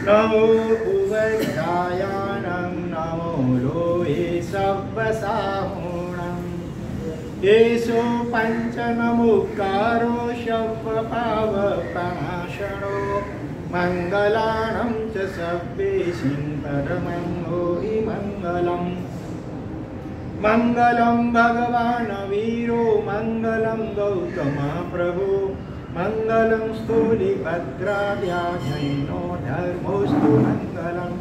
नमो भुवच्छायानं नमो लोहे सव्वसाहुणं येषो पञ्चनमुकारो शव्वपावप्रणाशनो मङ्गलानं च सव्वेशिं परमं होरि मङ्गलम् मंगलम भगवान वीरो मंगलम गौतम प्रभु मंगलम स्थूलिभद्राद्याजैनो धर्मोस्तु मंगलम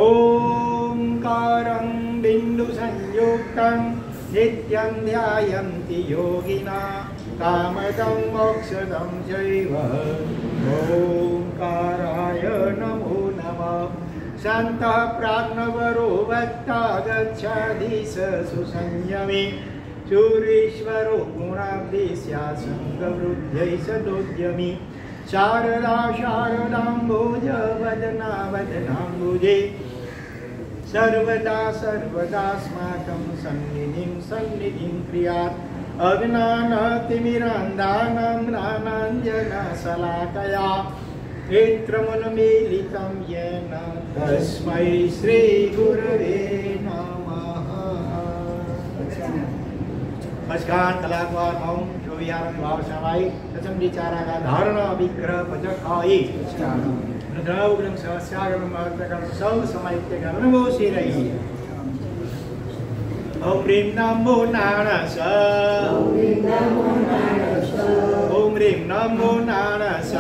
ओंकारं बिंदु संयुक्तं नित्यं ध्यायन्ति योगिना कामदं मोक्षदं चैव ओंकाराय नमो नमः शान्तः प्राज्ञवरो वक्ता गच्छाधीश सुसंयमी शूरीश्वरो गुणाब्धिस्यासङ्गवृद्ध्यै सदोद्यमी शारदा शारदाम्बोज वदना वदनाम्बुजे सर्वदा सर्वदास्माकं सन्निधिं सन्निधिं क्रियात् अज्ञानतिमिरान्धानां ज्ञानाञ्जनशलाकया नेत्रमुन्मीलितं येन तस्मै श्रीगुरवे नमः। नमस्कार कलाकार मौन चोवियारन भाव समाई सचम विचारा का धारण विग्रह पचखाई द्रवग्रम सहस्रागम महत्वगम सब समाहित्य का अनुभव से रही ओम ह्रीं नमो नारायण ओम ह्रीं नमो नारायण ओम ह्रीं नमो नारायण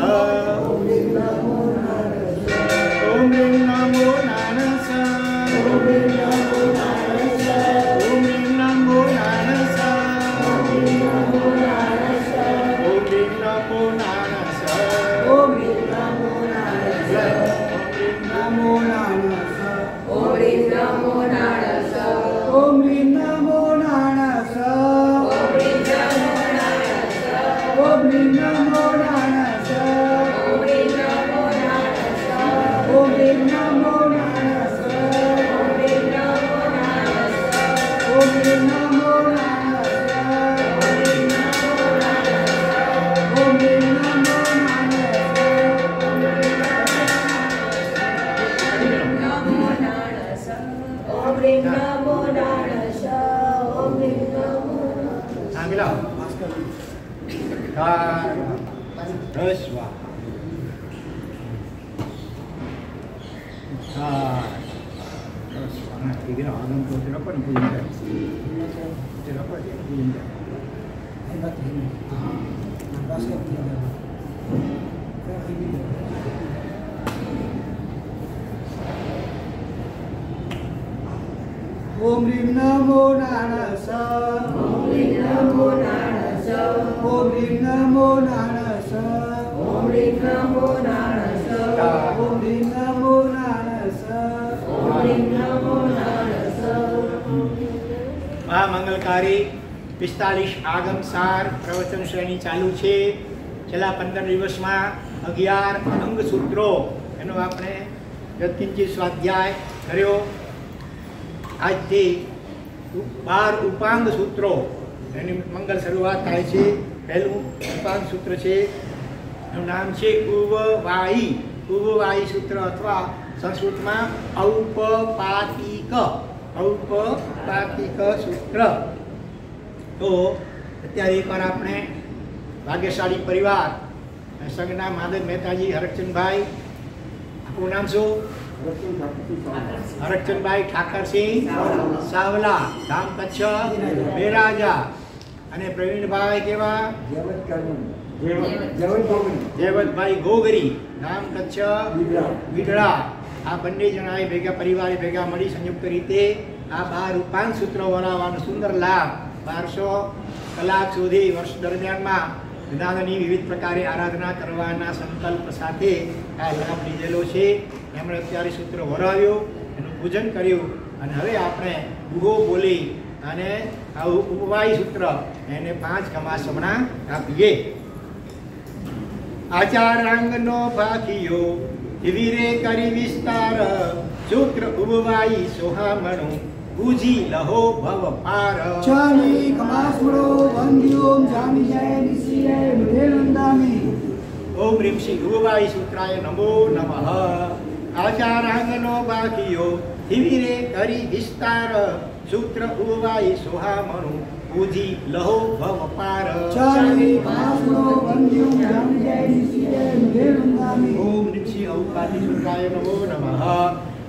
ओम ह्रीं नमो नारायण ओम ह्रीं नमो नारायण ओम ह्रीं नमो नारायण ओम ह्रीं नमो नारायण ओम ह्रीं नमो नारायण ओम ह्रीं नमो नारायण ओम ह्रीं नमो नारायण ओम ह्रीं नमो नारायण ओम ह्रीं नमो नारायण ओम ह्रीं नमो नारायण ओम ह्रीं नमो नारायण ओम ह्रीं नमो नारायण ओम ह्रीं नमो Om Rim Namo Narasa Om Rim Namo Narasa Om Rim Namo Narasa Om Rim Namo Narasa Om Rim Namo Narasa Om Rim Namo Narasa મહામંગલકારી 45 આગમસાર પ્રવચન શ્રેણી ચાલુ છે। છેલ્લા 15 દિવસમાં 11 અંગ સૂત્રો એનો આપણે યત્કિંચિત સ્વાધ્યાય કર્યો। આજથી 12 ઉપાંગ સૂત્રો એની મંગલ શરૂઆત થાય છે। પહેલું ઉપાંગ સૂત્ર છે એનું નામ છે ઉવવાઈ। ઉવવાઈ સૂત્ર અથવા સંસ્કૃતમાં ઔપપાતિક સૂત્ર। તો અત્યારે એકવાર આપણે ભાગ્યશાળી પરિવાર સંઘના માધવ મહેતાજી હરકચંદભાઈ, આપણું નામ શું? હરકચંદભાઈ ઠાકરસિંહ સાવલા, ગામ કચ્છ બેરાજા, અને પ્રવીણભાઈ કેવા? જયવંતભાઈ ગોગરી, ગામ કચ્છ વિડળા। આ બંને જણાએ ભેગા પરિવારે ભેગા મળી સંયુક્ત રીતે આ 12 ઉપાંગ સૂત્રો વરાવવાનો સુંદર લાભ 1200 કલાક સુધી વર્ષ દરમિયાનમાં જ્ઞાનની વિવિધ પ્રકારે આરાધના કરવાના સંકલ્પ સાથે આ લાભ લીધેલો છે। એમણે અત્યારે સૂત્ર વરાવ્યું, એનું પૂજન કર્યું, અને હવે આપણે ઉગો બોલી અને આ ઉપવાઈ સૂત્ર એને 5 કમાસમણા આપીએ। આચારાંગનો ભાખિયો વીરે કરી વિસ્તાર સૂત્ર ઉબવાઈ સોહામણો બુજી લહો ભવ પાર। ચાલી કમાસમણો વંદ્યોમ જાની જાય નિસિયે મુધે નંદામી। ઓમ રીમ શ્રી ઉબવાઈ સૂત્રાય નમો નમઃ। આચારાંગનો બાકીયો ધીરે કરી વિસ્તાર સૂત્ર ઉવાઈ સોહામણું પૂજી લહો ભવ પાર ચાલી કમાસુરો વંદ્યુમ જાનજય નિશિય દેવંગામી ઓમ નિક્ષી ઔપાતિ સુરાય નમો નમઃ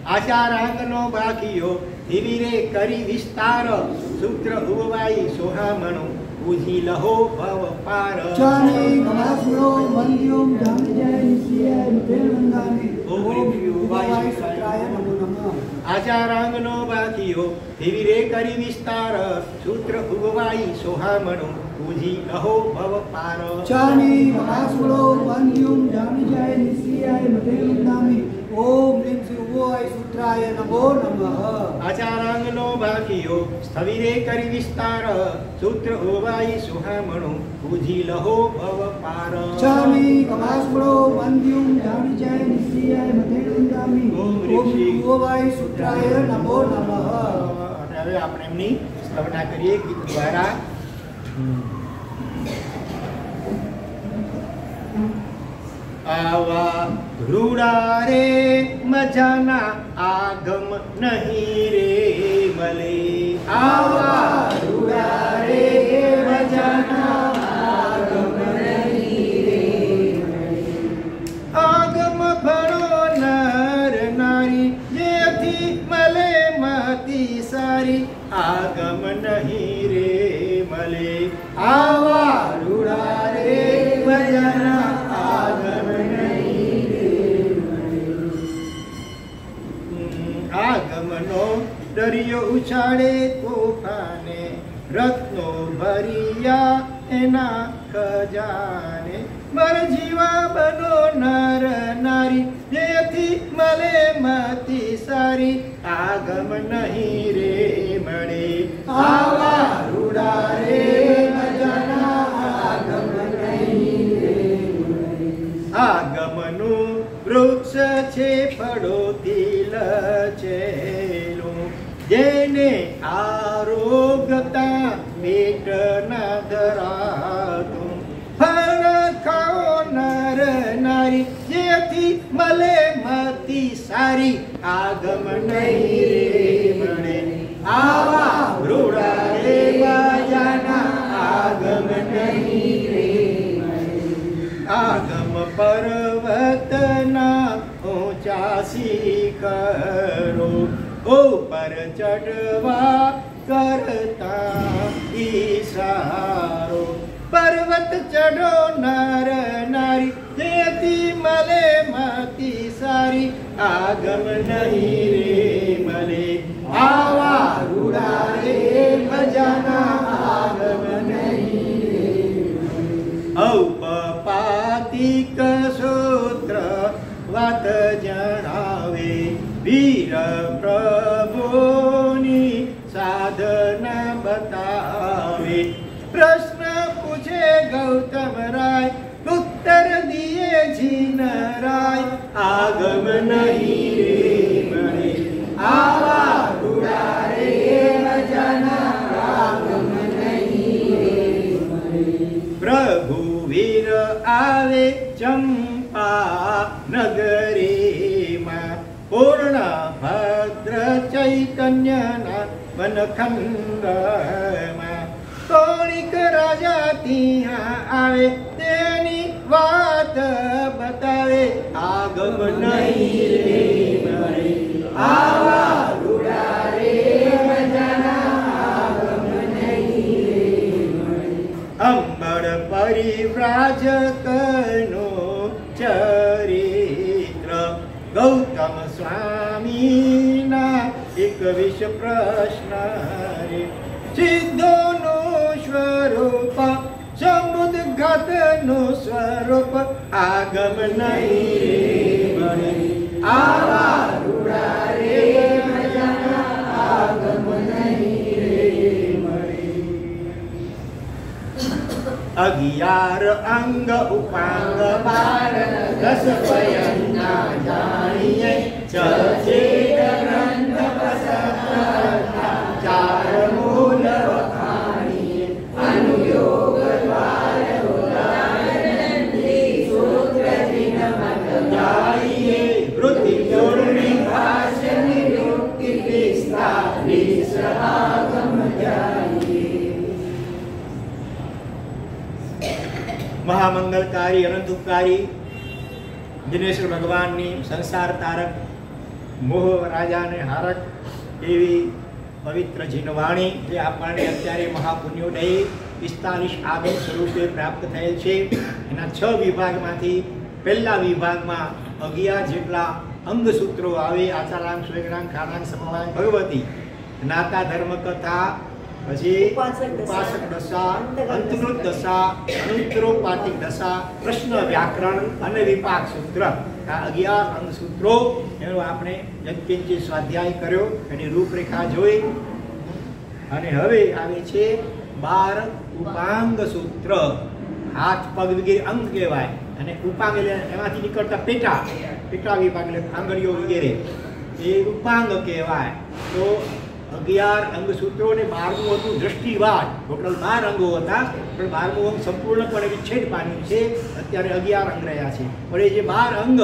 આચારાંગનો બાકીયો ધીરે કરી વિસ્તાર સૂત્ર ઉવાઈ સોહામણું પૂજી લહો ભવ પાર ચાલી કમાસુરો વંદ્યુમ જાનજય નિશિય દેવંગામી ઓમ ઉવાય સુત્રાય નમો નમઃ આચારાંગનો બાકીયો ધીરે કરી વિસ્તાર સૂત્ર ઉગવાઈ સોહામણું પૂજી લહો ભવ પાર ચાલી કમાસુરો વંદ્યુમ જાનજય નિશિય દેવંગામી ઓમ રીમ શ્રી ઉવાય સુત્રાય નમો નમઃ આચારાંગનો બાકીયો સ્થવિરે કરી વિસ્તાર સૂત્ર ઉગવાઈ સોહામણું પૂજી લહો ભવ પાર ચાલી કમાસુરો વંદ્યુમ જાનજય નિશિય દેવંગામી ઓમ ઓમ ઉવાય સુત્રાય નમો નમઃ અને હવે આપણે એમની સ્તવના કરીએ ગીત દ્વારા આવા રૂડા રે મજાના આગમ નહીં રે મલે આવા રૂડા રે મજાના આગમ નહીં રે આગમ ભણો નર નારી જેથી મલે મતી સારી આગમ નહીં રે મલે આવા રૂડા રે મજાના આગમ નહીં રે આગમનો દરિયો ઉછાળે તોફાને રત્નો ભરિયા એના ખજાને મર જીવા બનો નર નારી જેથી મલે મતી સારી આગમ નહીં રે મળે આવા રૂડા રે મજાના આગમ નહીં રે આગમનું વૃક્ષ છે ફળોથી લચેલું જેને આરોગતા પેટ ના ધરાતું ફળ ખાઓ નર નારી જેથી મલે મતી સારી આગમ નહીં રે મળે આવા રૂડા રે બાજાના આગમ નહીં રે આગમ પર્વતના ઊંચા શિખરો ઉપર ચડવા કરતા ઈશારો પર્વત ચડો નર નારી જેથી મલે મતી સારી આગમ નહીં રે મલે આવા રૂડા રે મજાના આગમ નહીં રે ઔપપાતિક સૂત્ર વાત જણાવે વીર પ્રભુની સાધના બતાવે પ્રશ્ન પૂછે ગૌતમ રાય ઉત્તર દિયે જીનરાય આગમ નહીં રે મળે આવા રૂડા રે મજાના આગમ નહીં રે મળે પ્રભુ વીર આવે ચંપા નગરીમાં પૂર્ણ ભદ્ર ચૈતન્યના વનખંડમાં કોણિક રાજા ત્યાં આવે તેની વાત બતાવે આગમ નહીં રે મળે આવા રૂડા રે મજાના આગમ નહીં રે મળે અંબળ પરિવ્રાજકનો ચરિત્ર ગૌતમ સ્વામીના 21 પ્રશ્ન રે સિદ્ધોનું સ્વરૂપ સમુદ્ઘાતનું સ્વરૂપ આગમ નહીં રે મળે આવા રૂડા રે મજાના આગમ નહીં રે મળે 11 અંગ ઉપાંગ 12 દસ પયના જાણીએ ચેત ગ્રંથ પસંતા ચાર મૂલ વખાણીએ અનુયોગ દ્વાર ઉદાહરણ સૂત્ર ચિહ્ન મત જાણીએ વૃત્તિ જોડ મહામંગલકારી અનંત ઉપકારી દિનેશ્વર ભગવાનની સંસાર તારક મોહ રાજાને હારક એવી પવિત્ર જીનવાણી જે આપણને અત્યારે મહાપુણ્યોદય 45 આગમ સ્વરૂપે પ્રાપ્ત થયેલ છે. એના 6 વિભાગમાંથી પહેલા વિભાગમાં 11 જેટલા અંગસૂત્રો આવે. આચારાંગ સ્વેગણાંગ ખાણાંગ સમવાંગ ભગવતી જ્ઞાતા ધર્મ કથા, પછી ઉપાસક દશા, અંતકૃત દશા, અનુત્તરોપાતિક દશા, પ્રશ્ન વ્યાકરણ અને વિપાક સૂત્ર. આ 11 અંગસૂત્રો એનો આપણે યત્કિંચિત સ્વાધ્યાય કર્યો, એની રૂપરેખા જોઈ. અને હવે આવે છે 12 ઉપાંગ સૂત્ર. હાથ પગ વગેરે અંગ કહેવાય અને ઉપાંગ એટલે એમાંથી નીકળતા પેટા વિભાગ એટલે આંગળીઓ વગેરે એ ઉપાંગ કહેવાય. તો 11 અંગસૂત્રો ને 12મું હતું દ્રષ્ટિવાદ. ટોટલ 12 અંગો હતા, પણ 12મું અંગ સંપૂર્ણપણે વિચ્છેદ પામ્યું છે. અત્યારે 11 અંગ રહ્યા છે. પણ એ જે 12 અંગ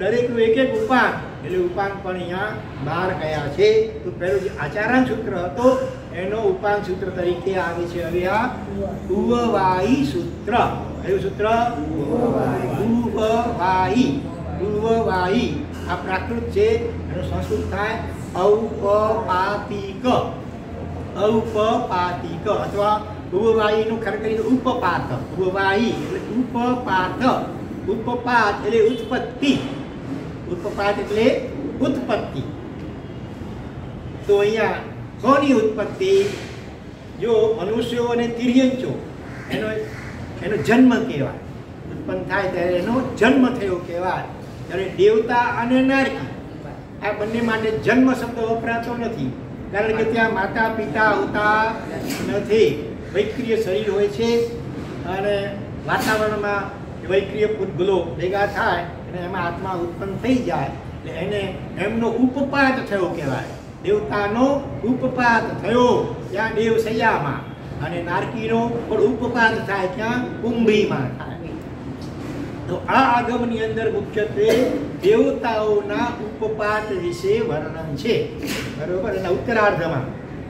દરેકનું એક એક ઉપાંગ, એટલે ઉપાંગ પણ અહીંયા 12 કયા છે. તો પહેલું જે આચારાંગ સૂત્ર હતો એનો ઉપાંગ સૂત્ર તરીકે આવે છે હવે આ ઉવવાઈ સૂત્ર. કયું સૂત્ર? ઉવવાઈ. આ પ્રાકૃત છે, એનો સંસ્કૃત થાય ઔપપાતિક અથવા ઉવવાઈનું ખરેખર ઉપપાત. ઉવવાઈ એટલે ઉપપાત. ઉપપાત એટલે ઉત્પત્તિ. ઉપપાત એટલે ઉત્પત્તિ. તો અહીંયા કોની ઉત્પત્તિ? જો મનુષ્યો અને તિર્યંચો એનો જન્મ કહેવાય. ઉત્પન્ન થાય ત્યારે એનો જન્મ થયો કહેવાય. ત્યારે દેવતા અને નારકી આ બંને માટે જન્મ શબ્દ વપરાતો નથી, કારણ કે ત્યાં માતા પિતા હોતા નથી. વૈક્રિય શરીર હોય છે અને વાતાવરણમાં વૈક્રિય પૂતગલો ભેગા થાય અને એમાં આત્મા ઉત્પન્ન થઈ જાય, એટલે એને એમનો ઉપપાત થયો કહેવાય. દેવતાનો ઉપપાત થયો ત્યાં દેવ સૈયામાં, અને નારકીનો પણ ઉપપાત થાય ત્યાં કુંભીમાં થાય. તો આ આગમની અંદર મુખ્યત્વે દેવતાઓના ઉપપાત વિશે વર્ણન છે, બરોબર, એના ઉત્તરાર્ધમાં.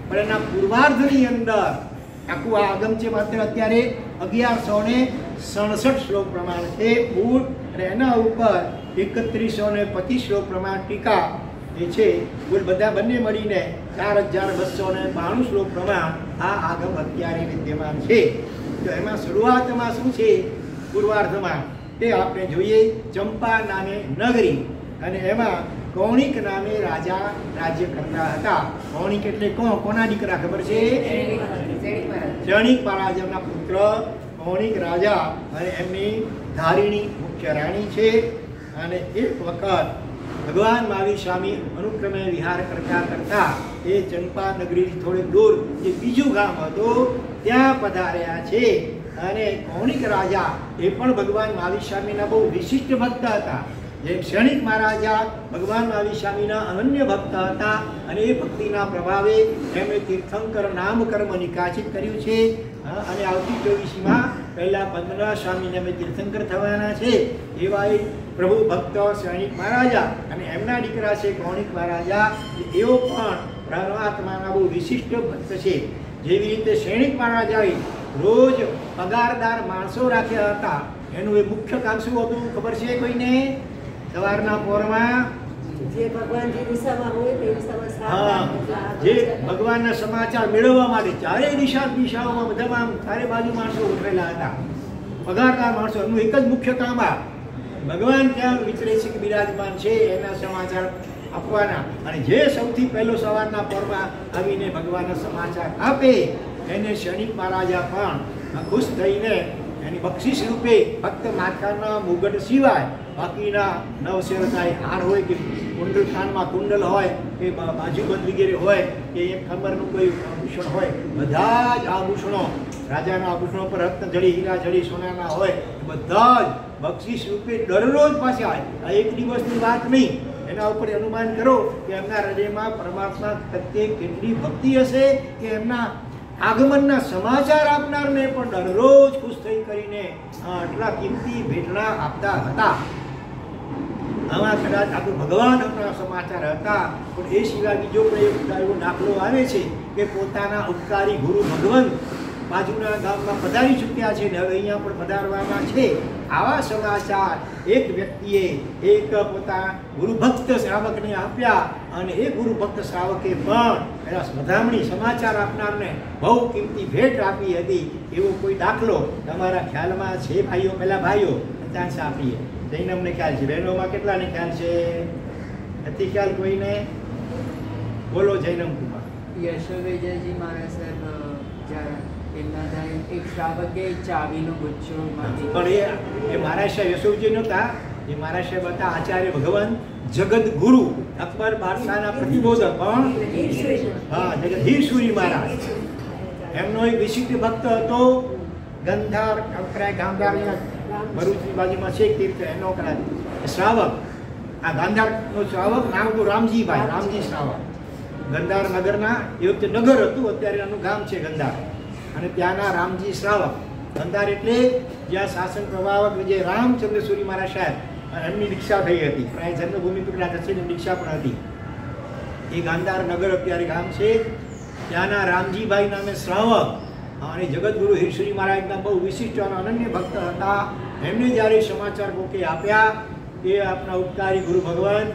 પણ એના પૂર્વાર્ધની અંદર આખું આ આગમ છે. માત્ર અત્યારે 1167 શ્લોક પ્રમાણ છે મૂળ, અને એના ઉપર 3125 શ્લોક પ્રમાણ ટીકા એ છે. કુલ બધા બંને મળીને 4292 શ્લોક પ્રમાણ આ આગમ અત્યારે વિદ્યમાન છે. તો એમાં શરૂઆતમાં શું છે? પૂર્વાર્ધમાં તે આપણે જોઈએ. ચંપા નામે નગરી, અને એમાં કૌણિક નામે રાજા રાજ્ય કરતા હતા. કૌણિક એટલે કોના દીકરા ખબર છે? ક્ષણિક મહારાજાના પુત્ર કૌણિક રાજા, અને એમની ધારિણી મુખ્ય રાણી છે. અને એક વખત ભગવાન મહાવીર સ્વામી અનુક્રમે વિહાર કરતા કરતા એ ચંપા નગરીથી થોડેક દૂર જે બીજું ગામ હતું ત્યાં પધાર્યા છે. અને કૌણિક રાજા એ પણ ભગવાન મહાવીર સ્વામીના બહુ વિશિષ્ટ ભક્ત હતા. જેમ ક્ષણિક મહારાજા ભગવાન મહાવીર સ્વામીના અનન્ય ભક્ત હતા, અને એ ભક્તિના પ્રભાવે એમણે તીર્થંકર નામકર્મ નિકાસિત કર્યું છે. અને આવતી 24માં પહેલા પદ્મનાભ સ્વામીને અમે તીર્થંકર થવાના છે. એવા એ પ્રભુ ભક્ત ક્ષણિક મહારાજા અને એમના દીકરા છે કૌણિક મહારાજા. એઓ પણ પરમાત્માના બહુ વિશિષ્ટ ભક્ત છે. જેવી રીતે ક્ષણિક મહારાજાએ રોજ પગારદાર માણસો રાખ્યા હતા. એનું એ મુખ્ય કામ શું હતું ખબર છે કોઈને? સવારના પોરમાં જે ભગવાનના સમાચાર મેળવવા માટે ચારે દિશાઓમાં બધામાં ચારે બાજુ માણસો ઉઠેલા હતા. પગારદાર માણસો, એમનું એક જ મુખ્ય કામ આ ભગવાન ક્યાં વિચરે છે કે બિરાજમાન છે એના સમાચાર આપવાના. અને જે સૌથી પહેલો સવારના પોરમાં આવીને ભગવાનના સમાચાર આપે એને ક્ષણિક મહારાજા પણ ખુશ થઈને એની બક્ષિસ રૂપે ફક્ત માથાના મુગટ સિવાય બાકીના નવશેરતાય હાર હોય કે કુંડલ કાનમાં કુંડલ હોય કે બાજુબંધ વગેરે હોય કે એક ખબરનું કોઈ આભૂષણ હોય, બધા જ આભૂષણો રાજાના આભૂષણો પર રત્ન જડી હીરા જડી સોનાના હોય, બધા જ બક્ષિસ રૂપે દરરોજ પાછા આવે. આ એક દિવસની વાત નહીં. એના ઉપર અનુમાન કરો કે એમના હૃદયમાં પરમાત્મા પ્રત્યે કેટલી ભક્તિ હશે કે એમના આગમનના સમાચાર આપનારને પણ દરરોજ ખુશ થઈ કરીને આટલા કિંમતી ભેટણા આપતા હતા. આમાં કદાચ આપણું ભગવાન આપણા સમાચાર હતા. પણ એ સિવાય બીજો એવો દાખલો આવે છે કે પોતાના ઉપકારી ગુરુ ભગવંત બાજુના ગામમાં પધારી ચૂક્યા છે ને હવે અહીંયા પણ પધારવાના છે. આવા સમાચાર એક વ્યક્તિએ એક પોતા ગુરુભક્ત શ્રાવકને આપ્યા અને એ ગુરુભક્ત શ્રાવકે પણ એના વધામણી સમાચાર આપનારને બહુ કિંમતી ભેટ આપી હતી. એવો કોઈ દાખલો તમારા ખ્યાલમાં છે ભાઈઓ? પહેલા ભાઈઓ ચાન્સ આપીએ. જૈનમને ખ્યાલ છે, બહેનોમાં કેટલાને ખ્યાલ છે? નથી ખ્યાલ કોઈને? બોલો જૈનમ કુમાર. યશોવિજયજી મહારાજ સાહેબ એમના એક શ્રાવકે ચાવીનો ગુચ્છો પણ એ મહારાજ સાહેબ યશોવિજય નહોતા. એ મહારાજ સાહેબ હતા આચાર્ય ભગવાન જગત ગુરુ અકબર બાદશાહના પ્રતિબોધક. પણ હા, જગદીશ્વરી મહારાજ એમનો એક વિશિષ્ટ ભક્ત હતો. ગંધાર ગાંધાર ભરૂચની બાજુમાં છે તીર્થ, એનો શ્રાવક. આ ગાંધારનો શ્રાવક નામ હતું રામજીભાઈ, રામજી શ્રાવક. ગંધાર નગરના એ વખતે નગર હતું, અત્યારે એનું ગામ છે ગંધાર. અને ત્યાંના રામજી શ્રાવક. ગંધાર એટલે જ્યાં શાસન પ્રભાવક વિજય રામચંદ્ર સૂરી મહારાજ સાહેબ એમની દીક્ષા થઈ હતી. પ્રાય જન્મભૂમિ પીપળા દક્ષિણની દીક્ષા પણ હતી. એ ગાંધાર નગર અત્યારે ગામ છે. ત્યાંના રામજીભાઈ નામે શ્રાવક અને જગતગુરુ હિરસુરી મહારાજના બહુ વિશિષ્ટ અને અનન્ય ભક્ત હતા. એમને જ્યારે સમાચાર કોકે આપ્યા કે આપણા ઉપકારી ગુરુ ભગવાન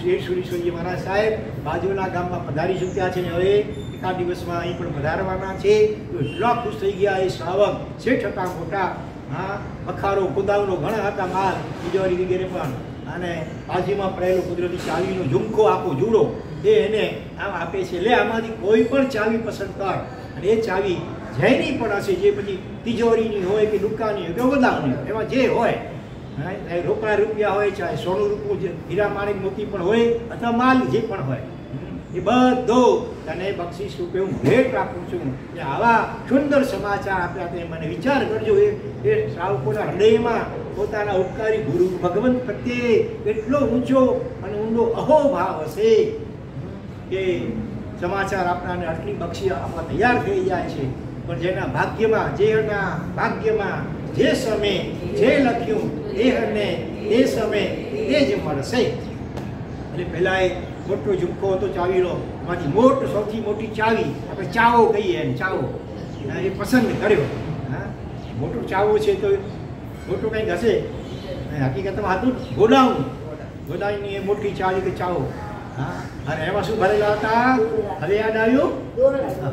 હિરસુરી મહારાજ સાહેબ બાજુના ગામમાં પધારી ચૂક્યા છે, હવે એકાદ દિવસમાં અહીં પણ પધારવાના છે. તો એટલા ખુશ થઈ ગયા એ શ્રાવક. શેઠ હતા મોટા, હા, બખારો કુદાવનો ઘણા હતા, માલ તિજોરી વગેરે પણ. અને બાજુમાં પડેલો કુદરતી ચાવીનો ઝુમખો આખો જુડો એ એને આમ આપે છે, લે આમાંથી કોઈ પણ ચાવી પસંદ કર. અને એ ચાવી જેની પણ હશે, જે પછી તિજોરીની હોય કે દુકાનની હોય કે ગોદામની, એમાં જે હોય, રોકડા રૂપિયા હોય, ચાહે સોનું રૂપું હીરા માણેક મોતી પણ હોય અથવા માલ જે પણ હોય, એ બધો તને બક્ષિસ રૂપે હું ભેટ આપું છું. આવા સુંદર સમાચાર આપ્યા તે મને વિચાર કરજો. એ શ્રાવકોના હૃદયમાં પોતાના ઉપકારી ગુરુ ભગવંત પ્રત્યે એટલો ઊંચો અને ઊંડો અહોભાવ હશે કે સમાચાર આપનારને આટલી બક્ષી આપવા તૈયાર થઈ જાય છે. પણ જેના ભાગ્યમાં જે સમય જે લખ્યું એને એ સમય એ જ મળશે. એટલે પહેલા એ મોટો ઝુમખો હતો ચાવીનો, એમાંથી સૌથી મોટી ચાવી આપણે ચાવો કહીએ, એને ચાવો એ પસંદ કર્યો. હા, મોટો ચાવો છે તો મોટો કંઈક હશે. હકીકતમાં હતું ગોડાઉનની એ મોટી ચાવી કે ચાવો. હા, અને એમાં શું ભરેલા હતા? હવે યાદ આવ્યું?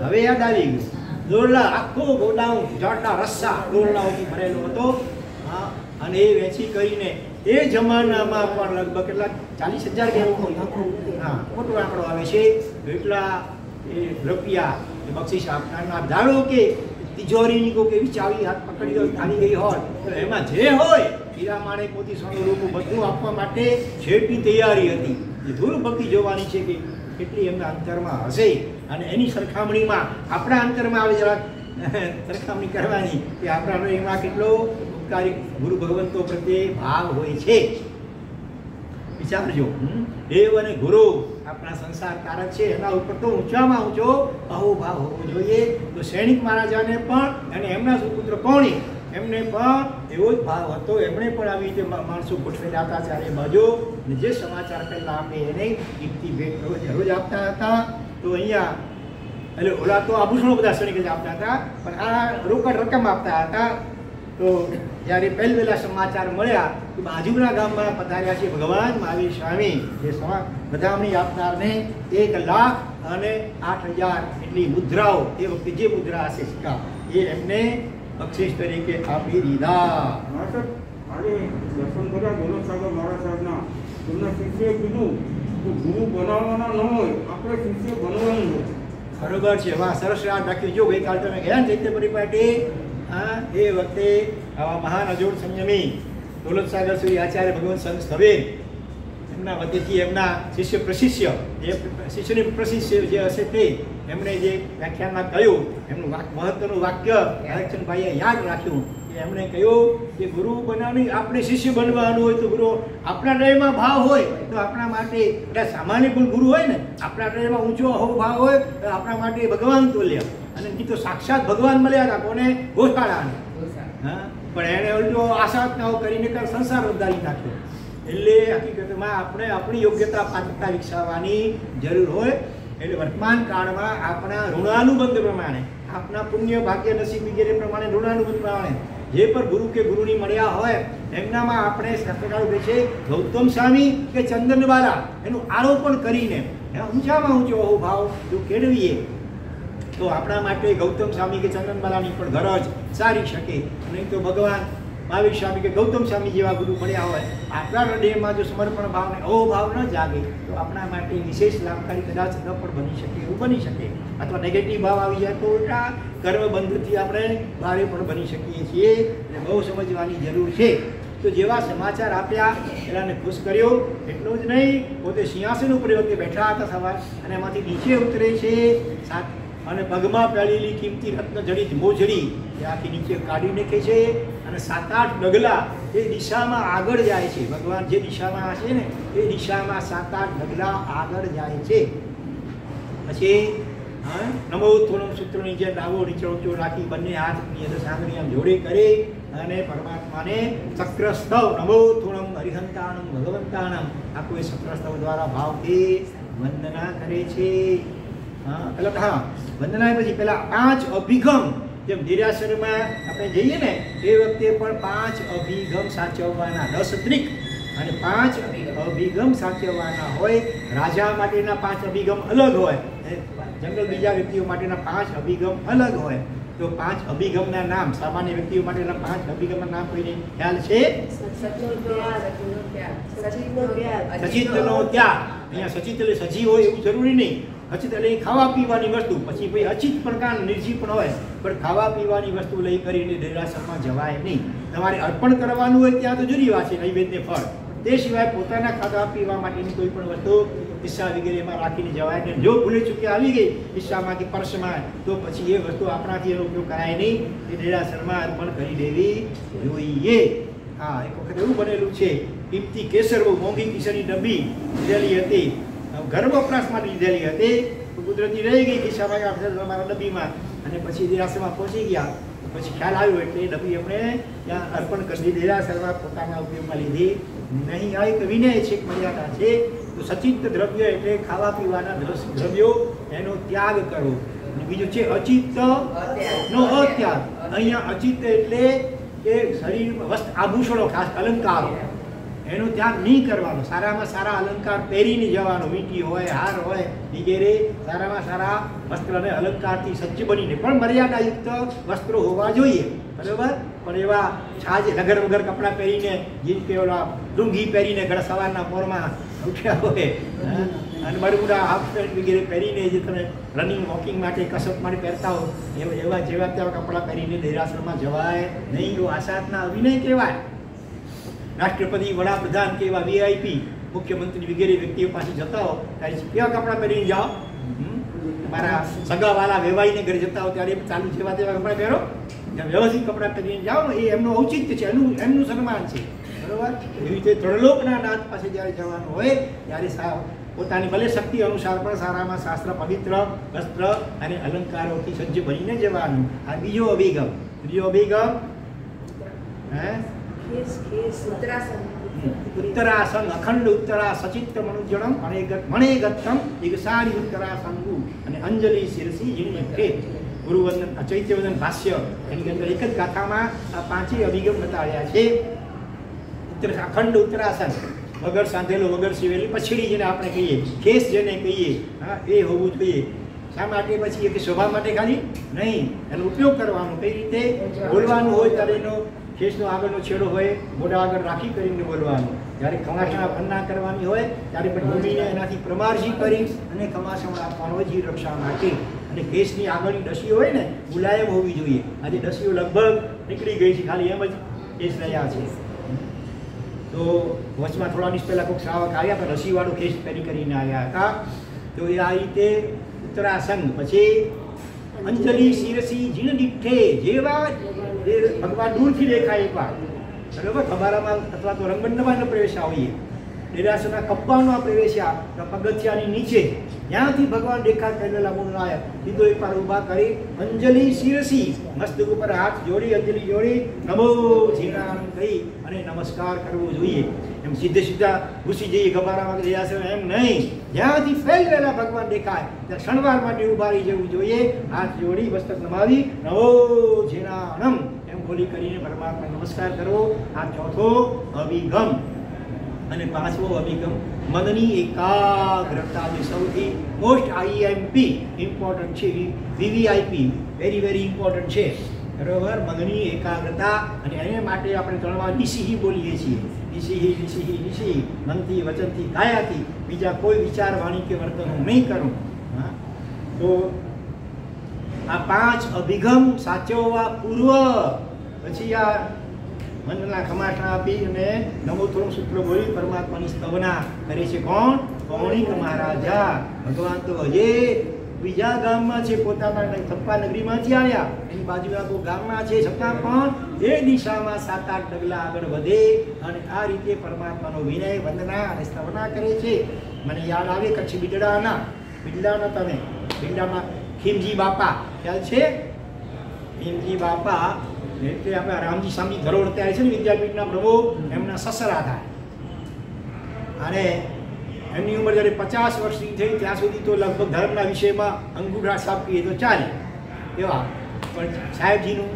હવે યાદ આવી ગયું. દોરડા, આખો ગોડાઉન જાડના રસ્સા દોરડાઓથી ભરેલો હતો. હા, અને એ વેચી કરીને એ જમાનામાં પણ લગભગ કેટલા 40,000 કે હા મોટો આંકડો આવે છે. એટલા એ રૂપિયા એ બક્ષિસ આપનારના. ધારો કે તિજોરીની કોઈ એવી ચાવી હાથ પકડી હોય, ખાલી ગઈ હોય, તો એમાં જે હોય હીરા માણે મોતી સોનું રૂપું બધું આપવા માટે છેટની તૈયારી હતી. એ ધૂળ ભક્તિ જોવાની છે કે કેટલી એમના અંતરમાં હશે. અને એની સરખામણીમાં આપણા અંતરમાં આવે જરા સરખામણી કરવાની કે આપણા એમાં કેટલો ઉપકારી ગુરુ ભગવંતો પ્રત્યે ભાવ હોય છે. વિચારજો. દેવ અને ગુરુ આપણા સંસાર કારક છે, એના ઉપર તો ઊંચામાં ઊંચો અહોભાવ હોવો જોઈએ. તો સૈનિક મહારાજાને પણ અને એમના સુપુત્ર કોણી એમને પણ એવો જ ભાવ હતો. એમણે પણ આવી રીતે માણસો ગોઠવેલા હતા ચારે બાજુ. અને જે સમાચાર પહેલા આપે એને કિંમતી ભેટ રોજ આપતા હતા. તો અહીંયા એટલે ઓલા તો આભૂષણો બધા સૈનિક જ આપતા હતા, પણ આ રોકડ રકમ આપતા હતા. તો જ્યારે પહેલા સમાચાર મળ્યા કે બાજુના ગામમાં પધાર્યા છે ભગવાન મહાવીર સ્વામી, જે વધામણી આપનારને 1,08,000 એટલી મુદ્રાઓ, એ વખતે જે મુદ્રા હશે સિક્કા, એ એમને બક્ષિસ તરીકે આપી દીધા. આજે દર્શન કર્યા ગોલક સાગર મહારાજ સાહેબના. તેમના શિષ્યએ કીધું કે ગુરુ બનાવવાના ન હોય, આપણે શિષ્ય બનવાનું હોય. બરોબર છે. વાહ, સરસ યાદ રાખ્યું. જો ગઈકાલ તમે ગયા ચૈત્ય પરિપાટી, હા, એ વખતે આવા મહાન અજોડ સંયમી દોલત સાગર શ્રી આચાર્ય ભગવાન સંત સ્થવે એમના વતીથી એમના શિષ્ય પ્રશિષ્ય, જે શિષ્યની પ્રશિષ્ય જે હશે તે એમણે જે વ્યાખ્યાનમાં કહ્યું, એમનું મહત્વનું વાક્ય હરચંદભાઈએ યાદ રાખ્યું. એમણે કહ્યું કે ગુરુ બનાવવાની આપણે શિષ્ય બનવાનું હોય તો ગુરુ આપણા હૃદયમાં ભાવ હોય તો આપણા માટે એટલે સામાન્ય ગુરુ હોય ને, આપણા હૃદયમાં ઊંચો ભાવ હોય તો આપણા માટે ભગવાન તુલ્ય. અને નહીં તો સાક્ષાત ભગવાન મળ્યા હતા કોને? ગોશાળાને. હા, પણ એણે ઉલટો આશાતનાઓ કરીને સંસાર વધારી નાખ્યો. એટલે હકીકતમાં આપણે આપણી યોગ્યતા પાત્રતા વિકસાવવાની જરૂર હોય. એટલે વર્તમાન કાળમાં આપણા ઋણાનુબંધ પ્રમાણે આપના પુણ્ય ભાગ્ય નસીબ વગેરે પ્રમાણે ઋણાનુબંધ પ્રમાણે જે પણ ગુરુ કે ગુરુની મળ્યા હોય એમનામાં આપણે શાસ્ત્રકારો કહે છે ગૌતમ સ્વામી કે ચંદનવાલા એનું આરોપણ કરીને ઊંચામાં ઊંચો ભાવ જો કેળવીએ તો આપણા માટે ગૌતમ સ્વામી કે ચંદનવાલાની પણ ગરજ સારી શકે. નહીં તો ભગવાન મહાવીર સ્વામી કે ગૌતમ સ્વામી જેવા ગુરુ મળ્યા હોય આપણા હૃદયમાં જો સમર્પણ ભાવ ને અહોભાવ ન જાગે તો આપણા માટે વિશેષ લાભકારી કદાચ ન પણ બની શકે, એવું બની શકે. અથવા નેગેટિવ ભાવ આવી જાય તો ઉલટા કર્મબંધથી આપણે ભારે પણ બની શકીએ છીએ. એટલે બહુ સમજવાની જરૂર છે. તો જેવા સમાચાર આપ્યા એલાને ખુશ કર્યો એટલું જ નહીં, પોતે સિંહાસન ઉપર વખતે બેઠા હતા સવાર અને એમાંથી નીચે ઉતરે છે અને પગમાં પહેરેલી કિંમતી રત્ન જડિત મોજડી એ આખી નીચે કાઢી નાખે છે અને 7-8 ડગલા એ દિશામાં આગળ જાય છે. ભગવાન જે દિશામાં હશે ને એ દિશામાં 7-8 ડગલા આગળ જાય છે. પછી નમો થોડું સૂત્રોની જે ડાવો નીચે ઊંચો રાખી બંને હાથની અંદર સાંગળી આમ જોડે કરે અને પરમાત્માને ચક્રસ્તવ નમો થોડમ હરિહંતાણમ ભગવંતાણમ આખું એ ચક્રસ્તવ દ્વારા ભાવથી વંદના કરે છે. વંદના પછી પેલા 5 અભિગમ જેમ દેરાસરમાં આપણે જઈએ ને એ વખતે પણ 5 અભિગમ સાચવવાના 10 ત્રિક અને 5 અભિગમ સાચવવાના હોય. રાજા માટેના 5 અભિગમ અલગ હોય, જંગલ બીજા વ્યક્તિઓ માટેના 5 અભિગમ અલગ હોય. તો 5 અભિગમના નામ સામાન્ય વ્યક્તિઓ માટેના 5 અભિગમના નામ કોઈને ખ્યાલ છે? સચિતનો ત્યાગ. અહીંયા સચિત એટલે સજી હોય એવું જરૂરી નહીં. અચિત એટલે ખાવા પીવાની વસ્તુ, પછી ભાઈ અચિત પણ કાં નિર્જીવ પણ હોય, પણ ખાવા પીવાની વસ્તુ લઈ કરીને દેરાસરમાં જવાય નહીં. તમારે અર્પણ કરવાનું હોય ત્યાં તો જુદી વાત છે, નૈવેદ્ય ફળ. તે સિવાય પોતાના ખાવા પીવા માટેની કોઈ પણ વસ્તુ હિસ્સા વગેરેમાં રાખીને જવાય નહીં. જો ભૂલે ચૂકે આવી ગઈ હિસ્સામાંથી પર્સમાં તો પછી એ વસ્તુ આપણાથી એનો ઉપયોગ કરાય નહીં. એ દેરાસરમાં અર્પણ કરી દેવી જોઈએ. હા, એક વખત એવું બનેલું છે, કિંમતી કેસર બહુ મોંઘી કિસરની ડબ્બી લીધેલી હતી, ઘર વપરાશ માટે લીધેલી હતી, કુદરતી રહી ગઈ ખિસ્સામાં અમારા ડબ્બીમાં. અને પછી દેરાસરમાં પહોંચી ગયા પછી ખ્યાલ આવ્યો એટલે એ ડબ્બી એમણે ત્યાં અર્પણ કરી દીધી. દેરાસરમાં પોતાના ઉપયોગમાં લીધી નહીં. આ એક વિનય છે, એક મર્યાદા છે. તો સચિત દ્રવ્ય એટલે ખાવા પીવાના દ્રવ્યો એનો ત્યાગ કરો. અને બીજું છે અચિત નો અત્યાગ. અહીંયા અચિત એટલે કે શરીર વસ્ત્ર આભૂષણો ખાસ અલંકારો એનો ત્યાગ નહીં કરવાનો. સારામાં સારા અલંકાર પહેરીને જવાનો, વીંટી હોય, હાર હોય વગેરે સારામાં સારા વસ્ત્ર અને અલંકારથી સજ્જ બનીને, પણ મર્યાદાયુક્ત વસ્ત્રો હોવા જોઈએ, બરાબર. પણ એવા છાજ નગર વગર કપડાં પહેરીને જેમ કે ઓલા ડુંગી પહેરીને ઘણા સવારના પોરમાં ઉઠ્યા હોય અને બરમુડા હાફ પેન્ટ વગેરે પહેરીને જે તમે રનિંગ વોકિંગ માટે કસરત માટે પહેરતા હો એવા જેવા તેવા કપડાં પહેરીને દેરાસરમાં જવાય નહીં. તો આસાદના અભિનય કહેવાય. રાષ્ટ્રપતિ, વડાપ્રધાન કે એવા વીઆઈપી મુખ્યમંત્રી વગેરે વ્યક્તિઓ પાસે જતા હો ત્યારે કેવા કપડાં પહેરીને જાઓ? મારા સગાવાલા વેવાઈને ઘરે જતા હો ત્યારે ચાલુ જેવા તેવા કપડાં પહેરો, વ્યવસ્થિત કપડાં પહેરીને જાઓ ને એ એમનું ઔચિત્ય છે, એમનું સન્માન છે, બરોબર. એવી રીતે ત્રણલોકના નાથ પાસે જ્યારે જવાનું હોય ત્યારે પોતાની ભલે શક્તિ અનુસાર પણ સારામાં શાસ્ત્ર પવિત્ર વસ્ત્ર અને અલંકારોથી સજ્જ બનીને જવાનું. આ બીજો અભિગમ. ત્રીજો અભિગમ ઉત્તરાસન અખંડ ઉત્તરા સચિત્ત મનુજણમ મણેગત્તમ દિગસારી ઉત્તરાસંગુ અને અંજલિ શિરસી જીણ્યકે. ગુરુવંદન ચૈત્યવંદન ભાષ્ય એની અંદર એક જ ગાથામાં આ 5 અભિગમ બતાવ્યા છે. અખંડ ઉત્તરાસન, વગર સાંધેલો વગર સીવેલી પછડી જેને આપણે કહીએ, ખેસ જેને કહીએ, હા એ હોવું જોઈએ. શા માટે? પછી એ શોભા માટે ખાલી નહીં, એનો ઉપયોગ કરવાનો. કઈ રીતે બોલવાનું હોય ત્યારે એનો ખેસનો આગળનો છેડો હોય મોઢા આગળ રાખી કરીને બોલવાનું. જ્યારે ખમાસણા વંદના કરવાની હોય ત્યારે પણ ભૂમિને એનાથી પ્રમારજી કરી અને ખમાસણા આપવાનો હોય જીવ રક્ષા માટે. અને કેસની આગળની ડસીઓ હોય ને મુલાયમ હોવી જોઈએ. આજે ડસીઓ લગભગ નીકળી ગઈ છે, ખાલી એમ જ કેસ રહ્યા છે. તો વચમાં થોડા દિવસ પહેલાં કોઈક શ્રાવક આવ્યા પણ રસીવાળું કેસ પહેરી કરીને આવ્યા હતા. તો એ આ રીતે ઉત્તરાસન. પછી અંજલિ શિરસી જીણ દીઠે, જેવા ભગવાન દૂરથી દેખાય એક વાર, બરાબર. ખબારામાં અથવા તો રંગમંડપમાં પ્રવેશ્યા હોઈએ, દેરાસરના કબ્બામાં પ્રવેશ્યા પગથિયાની નીચે ત્યાંથી ભગવાન દેખાત કરેલા મૂળનાયક સીધો એક વાર ઊભા કરી અંજલિ શિરસી, મસ્તક ઉપર હાથ જોડી અંજલિ જોડી નમો જીણામ કહી અને નમસ્કાર કરવો જોઈએ. એમ સીધે સીધા ઘૂસી જઈએ ગભારામાં ગયા છે એમ નહીં. જ્યાંથી ફેલવેલા ભગવાન દેખાય ત્યાં ક્ષણવાર માટે ઉભા રહી જવું જોઈએ. હાથ જોડી મસ્તક નમાવી નવો જીનાણમ એમ બોલી કરીને પરમાત્મા નમસ્કાર કરવો. આ ચોથો અભિગમ. અને પાંચમો અભિગમ મનની એકાગ્રતા, જે સૌથી મોસ્ટ આઈએમપી ઇમ્પોર્ટન્ટ છે, વીવીઆઈપી વેરી વેરી ઇમ્પોર્ટન્ટ છે. બરોબર, મનની એકાગ્રતા. અને એને માટે આપણે 3 વાર નિશિહી બોલીએ છીએ. નિશિહી નિશિહી નિશિહી, મનથી વચનથી કાયાથી, બીજા કોઈ વિચાર વાણી કે વર્તન હું નહીં કરું. હા, તો આ 5 અભિગમ સાચવવા પૂર્વ પછી આ મનના ખમાસણા આપી અને નમોત્તમ સૂત્ર બોલી પરમાત્માની સ્તવના કરે છે. કોણ? પૌણિક મહારાજા. ભગવાન તો હજી બીજા ગામમાં છે, પોતાના ચંપા નગરીમાંથી આવ્યા, એની બાજુના કોઈ ગામમાં છે, છતાં પણ એ દિશામાં 7-8 ડગલા આગળ વધે અને આ રીતે પરમાત્માનો વિનય, વંદના અને સ્તવના કરે છે. મને યાદ આવે કચ્છ બિડલાના તમે બિડલામાં ખીમજી બાપા ખ્યાલ છે? ખીમજી બાપા એટલે આપણે રામજી સ્વામી ધરોડ ત્યારે છે ને વિદ્યાપીઠના પ્રમુખ, એમના સસરા થાય. અને એમની ઉંમર જ્યારે 50 વર્ષની થઈ ત્યાં સુધી તો લગભગ ધર્મના વિષયમાં અંગૂઠા સાપીએ તો ચાલે એવા. પણ સાહેબજીનું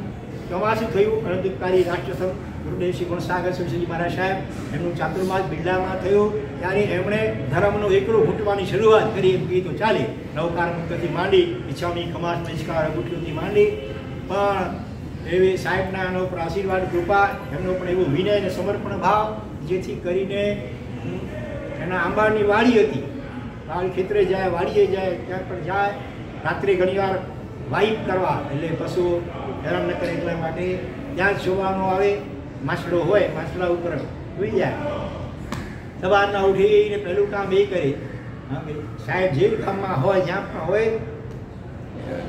ચોમાસું થયું, અનંતકારી રાષ્ટ્રસંઘ ગુરુદેવ શ્રી ગુણસાગર સરસ્વતી મહારાજ સાહેબ, એમનું ચાતુર્માસ બિરલામાં થયું ત્યારે એમણે ધર્મનો એકડો ઘૂંટવાની શરૂઆત કરી એમ કહીએ તો ચાલે. નવકાર મંત્રથી માંડી, ઈચ્છામી ખમાસ નમસ્કાર અંગૂઠીઓથી માંડી. પણ એવી સાહેબના એનો પર આશીર્વાદ, કૃપા, એમનો પણ એવો વિનય અને સમર્પણ ભાવ, જેથી કરીને એના આંબાની વાડી હતી, વાડી ખેતરે જાય, વાડીએ જાય, ત્યાં પણ જાય. રાત્રે ઘણીવાર વાઇપ કરવા, એટલે પશુઓ હેરાન ન કરે એટલા માટે ત્યાં જ જોવાનું આવે. માછડો હોય, માછડા ઉપર સુઈ જાય. સવારના ઉઠીને પહેલું કામ એ કરે. સાહેબ જે ગામમાં હોય, જ્યાં પણ હોય,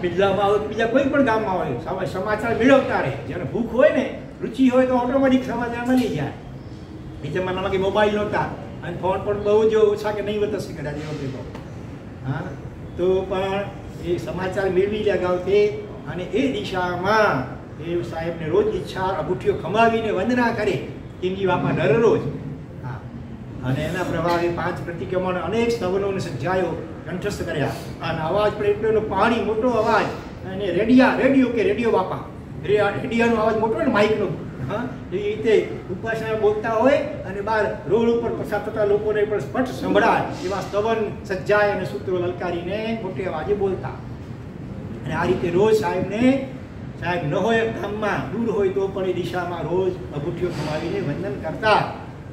બિરલામાં હોય, બીજા કોઈ પણ ગામમાં હોય, સમાચાર મેળવતા રહે. જેને ભૂખ હોય ને, રુચિ હોય તો ઓટોમેટિક સમાચાર મળી જાય. એ જમાનામાં કે મોબાઈલ નહોતા અને ફોન પણ બહુ જ ઓછા કે નહીં વધશે કદાચ એ વખતે તો. હા, તો પણ એ સમાચાર મેળવી લે ગામથી. અને એ દિશામાં એ સાહેબને રોજ ઈચ્છા અંગૂઠીઓ ખમાવીને વંદના કરે કિમજી બાપા દરરોજ. હા, અને એના પ્રભાવે 5 પ્રતિક્રમણ અનેક સ્તવનોને સજ્જાયો કંઠસ્થ કર્યા. અને અવાજ પણ એટલો પાણી મોટો અવાજ, અને રેડિયો બાપા, રેડિયાનો અવાજ મોટો ને માઇકનો. હા, એ રીતે ઉપાસના બોલતા હોય અને બહાર રોડ ઉપર પસાર થતા લોકોને પણ સ્પષ્ટ સંભળાય એવા સ્તવન સજ્જાય અને સૂત્રો લલકારીને મોટે અવાજે બોલતા. અને આ રીતે રોજ સાહેબ ન હોય ગામમાં, દૂર હોય તો પણ એ દિશામાં રોજ અંગૂઠીઓ ખમાવીને વંદન કરતા.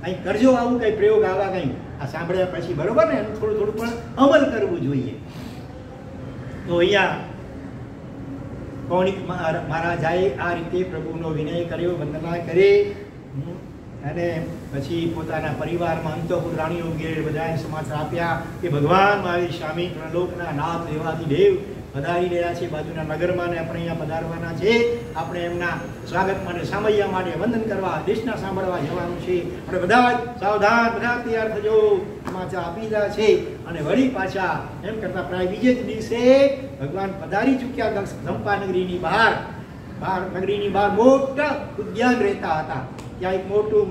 કંઈ કરજો આવું કંઈ પ્રયોગ, આવા કંઈ આ સાંભળ્યા પછી બરોબર ને, એનું થોડું પણ અમલ કરવું જોઈએ. તો અહીંયા પૌણિક મહારાજાએ આ રીતે પ્રભુનો વિનય કર્યો, વંદના કરી. અને પછી પોતાના પરિવારમાં અંતઃપુર રાણીઓ વગેરે બધાને સમાચાર આપ્યા કે ભગવાન મહાવીર સ્વામી ત્રણલોકના નાથ દેવાદી દેવ પધારી રહ્યા છે બાજુના નગરમાં, ને આપણે અહીંયા પધારવાના છે. આપણે એમના સ્વાગત માટે, સામૈયા માટે, વંદન કરવા, દેશના સાંભળવા જવાનું છે. આપણે બધા સાવધાન, બધા તૈયાર થજો, સમાચાર આપી દીધા છે. અને વળી પાછા એમ કરતા પ્રાય બીજે જ દિવસે ભગવાન પધારી ચૂક્યા ચંપા નગરીની બહાર. નગરીની બહાર મોટા ઉદ્યાન રહેતા હતા. ત્યાં એક મોટું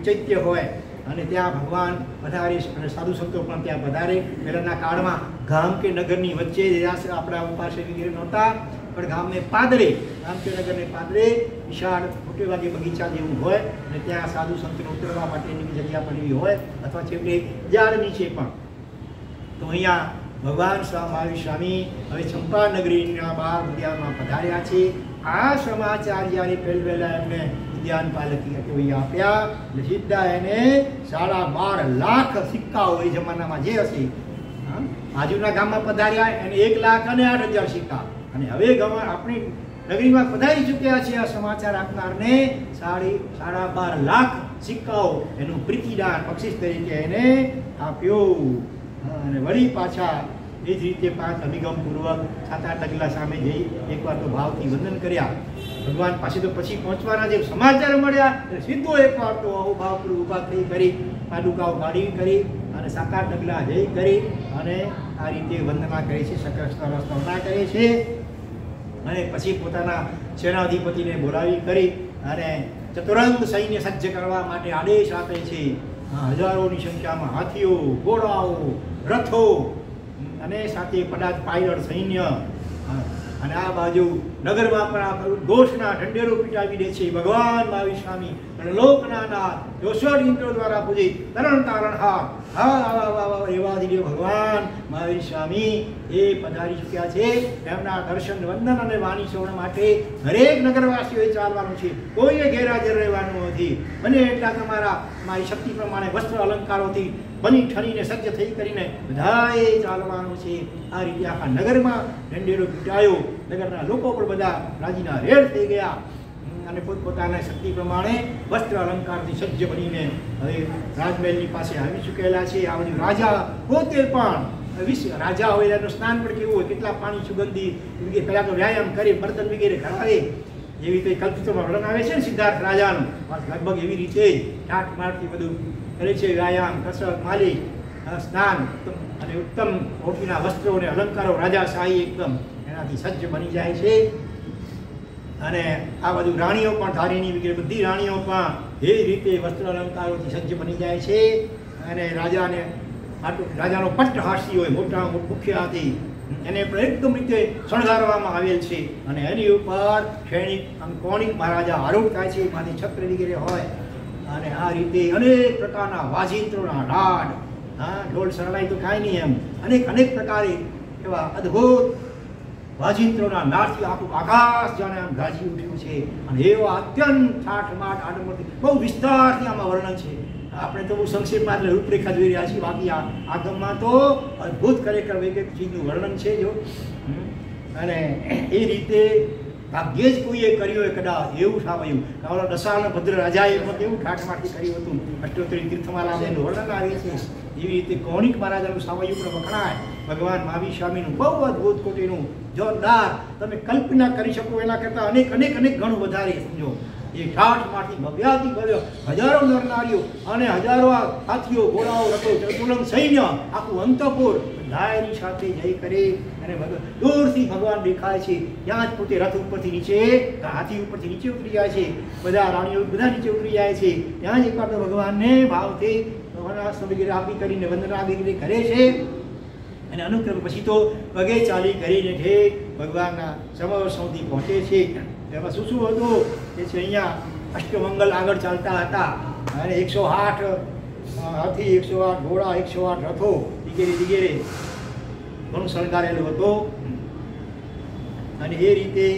ચૈત્ય હોય અને ત્યાં ભગવાન પધારે અને સાધુ સંતો પણ ત્યાં પધારે. પહેલાંના કાળમાં ગામ કે નગરની વચ્ચે આપણા ઉપાસે વગેરે નહોતા, પણ ગામને પાદરે, ગામ કે નગરને પાદરે વિશાળ મોટે ભાગે બગીચા જેવું હોય અને ત્યાં સાધુ સંતોને ઉતરવા માટેની જગ્યા પડી હોય, અથવા છેવટે ઝાડ નીચે પણ. તો અહીંયા ભગવાન મહાવીર સ્વામી હવે ચંપા નગરીના બહાર ઉદ્યાનમાં પધાર્યા છે. આ સમાચાર જ્યારે પહેલા એમને ઉદ્યાન પાલકી આપ્યા, એટલે સીધા એને 12.5 લાખ સિક્કાઓ એ જમાનામાં જે હશે, બાજુના ગામમાં પધાર્યા એને 1,08,000 સિક્કા. અને હવે આપણી નગરીમાં પધારી ચૂક્યા છે આ સમાચાર આપનારને 12.5 લાખ સિક્કાઓ એનું પ્રીતિદાન બક્ષિસ તરીકે એને આપ્યું. અને વળી પાછા એ જ રીતે 5 અભિગમપૂર્વક 7-8 ડગલા સામે જઈ એકવાર તો ભાવથી વંદન કર્યા. ભગવાન પાસે તો પછી પહોંચવાના જે સમાચાર મળ્યા એટલે સીધો એકવાર તો ભાવપૂર્વક ઊભા થઈ કરી, પાદુકાઓ કાઢી કરી અને 7-8 ડગલા જઈ કરી અને આ રીતે વંદના કરે છે, સ્તવના કરે છે. અને પછી પોતાના સેનાધિપતિને બોલાવી કરી અને ચતુરંગ સૈન્ય સજ્જ કરવા માટે આદેશ આપે છે. હજારોની સંખ્યામાં હાથીઓ, ઘોડાઓ, રથો અને સાથે પાયદળ સૈન્ય, અને આ બાજુ નગરમાં પણ આ ઘોષના ઢંઢેરો પીટાવી દે છે. ભગવાન મહાવીર સ્વામી અને લોકના નાથ જોશોડ ઇન્દ્રો દ્વારા પૂજિત તરણ તારણહાર એવા દિવ્ય ભગવાન મહાવીર સ્વામી એ પધારી ચૂક્યા છે. એમના દર્શન, વંદન અને વાણી શ્રવણ માટે દરેક નગરવાસીઓએ ચાલવાનું છે. કોઈએ ગેરહાજર રહેવાનું નથી. બને એટલા મારી શક્તિ પ્રમાણે વસ્ત્ર અલંકારોથી બની ઠરીને સજ્જ થઈ કરીને બધાએ ચાલવાનું છે. આ રીતે આખા નગરમાં ઢંઢેરો પીટાયો. નગરના લોકો પણ બધા રાજીના રેડ થઈ ગયા અને પોતપોતાના શક્તિ પ્રમાણે વસ્ત્ર અલંકારથી સજ્જ બનીને હવે રાજમહેલની પાસે આવી ચૂકેલા છે. આ બધું રાજા પોતે પણ રાજા હોય એનું સ્નાન પણ કેવું હોય, કેટલા પાણી સુગંધી, પહેલાં તો વ્યાયામ કરે, બર્તન વગેરે ઘટાડે, જેવી રીતે કલ્પિતોમાં વર્ણન આવે છે ને સિદ્ધાર્થ રાજાનું, લગભગ એવી રીતે ઠાઠ મારથી બધું કરે છે. વ્યાયામ, કસરત, માલિશ, સ્નાન અને ઉત્તમ કોટીના વસ્ત્રો અને અલંકારો રાજાશાહી એકદમ એનાથી સજ્જ બની જાય છે. અને આ બધું રાણીઓ પણ ધારીની વગેરે બધી રાણીઓ પણ એ રીતે વસ્ત્ર અલંકારોથી સજ્જ બની જાય છે. અને રાજાનો પટ્ટહાસી હોય, મોટા મુખ્ય હાથી, એને પણ એકદમ રીતે શણગારવામાં આવેલ છે. અને એની ઉપર સૈનિક કોણિક મહારાજા આરૂઢ થાય છે, માથે છત્ર વગેરે હોય. અને આ રીતે અનેક પ્રકારના વાજિંત્રોના રાડ, ઢોલ સરળાઈ તો કાંઈ નહીં, એમ અનેક પ્રકારે એવા અદ્ભુત વાજિંત્રોના નાદથી આખું આકાશ જાણે આમ ગાજી ઉઠ્યું છે. અને એવા અત્યંત ઠાઠમાઠ આડંબરથી બહુ વિસ્તારથી આમાં વર્ણન છે. આપણે તો બહુ સંક્ષેપમાં રૂપરેખા જોઈ રહ્યા છીએ, બાકી આ આગમમાં તો અદ્ભુત ખરેખર એક ચીજનું વર્ણન છે. જો અને એ રીતે ભાગ્યે જ કોઈએ કર્યું હોય કદાચ એવું સાંભળ્યું. કારણ દશાના ભદ્ર રાજાએ કેવું ઠાઠમાઠથી કર્યું હતું. અષ્ટોત્તરી તીર્થમાલા એનું વર્ણન આવે છે. એવી રીતે કોણિક મહારાજાનું સામયું પણ વખણાય. ભગવાન મહાવીર સ્વામીનું બહુ અદ્ભુત કોટીનું જોરદાર, તમે કલ્પના કરી શકો એના કરતાં અનેક ગણું વધારે. સમજો એ ઠાઠમાંથી ભવ્યાથી ભવ્ય હજારો નરનારીઓ અને હજારો હાથીઓ, ઘોડાઓ, રથો, ચતુરંગ સૈન્ય, આખું અંતપુર બધાની સાથે જઈ કરી અને દૂરથી ભગવાન દેખાય છે. ત્યાં જ પોતે રથ ઉપરથી નીચે, હાથી ઉપરથી નીચે ઉતરી જાય છે. બધા રાણીઓ બધા નીચે ઉતરી જાય છે. ત્યાં જ એકવાર તો ભગવાનને ભાવથી વગેરે આપી કરીને વંદના વગેરે કરે છે. અને અનુક્રમ પછી તો પગે ચાલી કરીને ઠેક ભગવાનના સમર સુધી પહોંચે છે. એમાં શું હતું કે છે અહીંયા અષ્ટમંગલ આગળ ચાલતા હતા અને 108 હાથી, 108 ઘોડા, 108 રથો વગેરે ઘણું શણગારેલું હતું. અને એ રીતે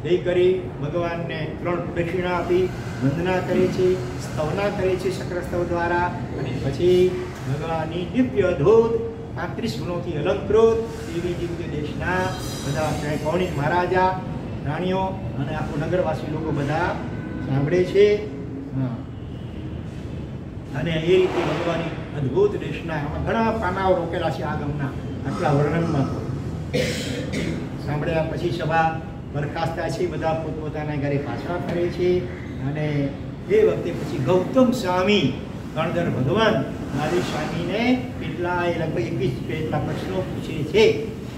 જઈ કરી ભગવાનને 3 પ્રદક્ષિણા આપી વંદના કરે છે, સ્તવના કરે છે શક્રસ્તવ દ્વારા. અને પછી ભગવાનની દિવ્ય અદ્ભુત 35 ગુણોથી અલંકૃત એવી દિવ્ય દેશના બધા કોણિક મહારાજા, રાણીઓ અને આખું નગરવાસી લોકો બધા સાંભળે છે. અને એ રીતે ભગવાનની અદ્ભુત દેશના ઘણા પાનાઓ રોકેલા છે આગમના આટલા વર્ણનમાં. સાંભળ્યા પછી સભા બરખાસ્ત થાય છે, બધા પોતપોતાના ઘરે પાછા ફરે છે. અને એ વખતે પછી ગૌતમ સ્વામી ગણધર ભગવાન મહાવીર સ્વામીને કેટલાય લગભગ 21 જેટલા પ્રશ્નો પૂછે છે.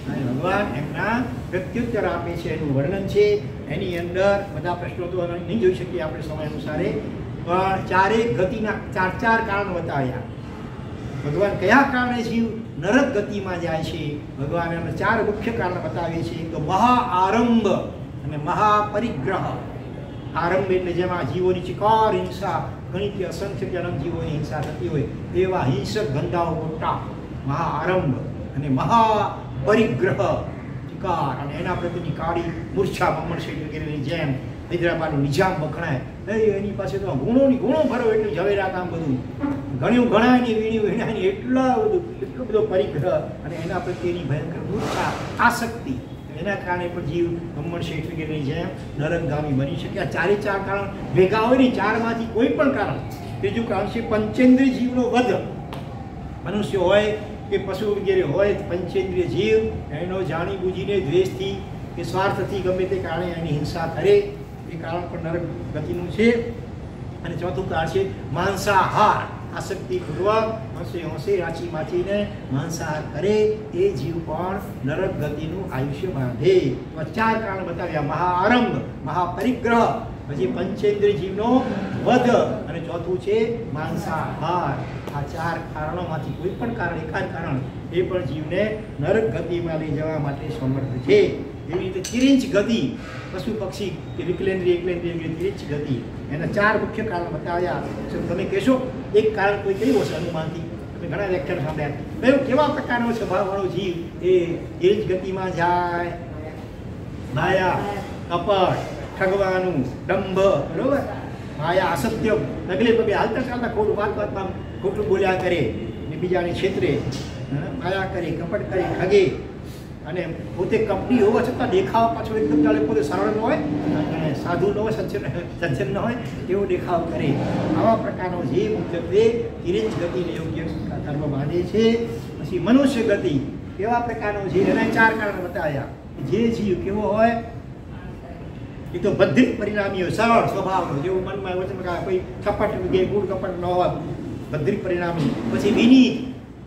અને ભગવાન એમના પ્રત્યુત્તર આપે છે. એનું વર્ણન છે. એની અંદર બધા પ્રશ્નો તો નહીં જોઈ શકીએ આપણે સમય અનુસારે, પણ ચારેક ગતિના 4 કારણ બતાવ્યા. ભગવાન કયા કારણે જીવ નરક ગતિમાં જાય છે, ભગવાન એના 4 મુખ્ય કારણ બતાવે છે. તો મહા આરંભ અને મહાપરિગ્રહ. આરંભ એટલે જેમાં જીવોની ચિકાર હિંસા, ઘણી અસંખ્ય જન્મ જીવોની હિંસા થતી હોય એવા હિંસક ધંધાઓ મોટા મહા આરંભ. અને મહાપરિગ્રહ ચિકાર, અને એના પ્રત્યેની કાળી મૂર્છા મમ્મણ શેઠ વગેરેની જેમ હૈદરાબાદનો નિજામ વખણાય. એની પાસે તો ગુણો ભરો એટલું ઝવેરાત આમ બધું ઘણું ઘણાની વીણી વીણાની એટલો બધો પરિગ્રહ અને એના પ્રત્યેની ભયંકર મૂર્છા, આસક્તિ. એના કારણે પણ જીવ મમ્મણ શેઠ વગેરેની જેમ નરકગામી બની શકે. આ 4 કારણ ભેગા હોય ને, 4માંથી કોઈ પણ કારણ. ત્રીજું કારણ છે પંચેન્દ્રિય જીવનો વધ. મનુષ્ય હોય કે પશુ વગેરે હોય, પંચેન્દ્રિય જીવ એનો જાણી બૂજીને દ્વેષથી કે સ્વાર્થથી ગમે તે કારણે એની હિંસા કરે, એ કારણ પણ નરક ગતિનું છે. અને ચોથું કારણ છે માંસાહાર. આસક્તિપૂર્વક હોંશે રાચી માચીને માંસાહાર કરે એ જીવ પણ નરક ગતિનું આયુષ્ય બાંધે. 4 કારણ બતાવ્યા: મહાઆરંભ, મહાપરિગ્રહ, પછી પંચેન્દ્રિય જીવનો વધ અને ચોથું છે માંસાહાર. આ 4 કારણોમાંથી કોઈ પણ કારણ, એકાદ કારણ એ પણ જીવને નરક ગતિમાં લઈ જવા માટે સમર્થ છે. એવી રીતે તિર્યંચ ગતિ, પશુ પક્ષી કે વિકલેન્દ્રિય એકલેન્દ્રિય તિર્યંચ ગતિ, એના 4 મુખ્ય કારણ બતાવ્યા. તમે કહેશો એક કારણ કોઈ કયું હશે અનુમાનથી? તમે ઘણા વ્યાખ્યાન સાંભળ્યા. કયો કેવા પ્રકારનો સ્વભાવવાળો જીવ એ તિર્યંચ ગતિમાં જાય? માયા, કપટ, ઠગવાનું, દંભ, બરોબર, માયા, અસત્ય, ડગલે પગે હાલતા ચાલતા ખોટું વાતમાં ખોટું બોલ્યા કરે ને બીજાને ક્ષેત્રે માયા કરે, કપટ કરે, ઠગે અને પોતે કપટી હોવા છતાં દેખાવ પાછો એકદમ ચાલે, પોતે સરળ ન હોય અને સાધુ ન હોય, સજ્જન ન હોય એવો દેખાવ કરે. આવા પ્રકારનો જે મુખ્યત્વે તિર્યંચ ગતિને યોગ્ય કર્મ બાંધે છે. પછી મનુષ્ય ગતિ કેવા પ્રકારનો છે એના 4 કારણ બતાવ્યા. જે જીવ કેવો હોય એ તો બદ્ધિક પરિણામી હોય, સરળ સ્વભાવનો, જેવું મનમાં વચન કોઈ કપટ કે ગુણ કપટ ન હોય, બદ્ધિક પરિણામી. પછી વિનીત,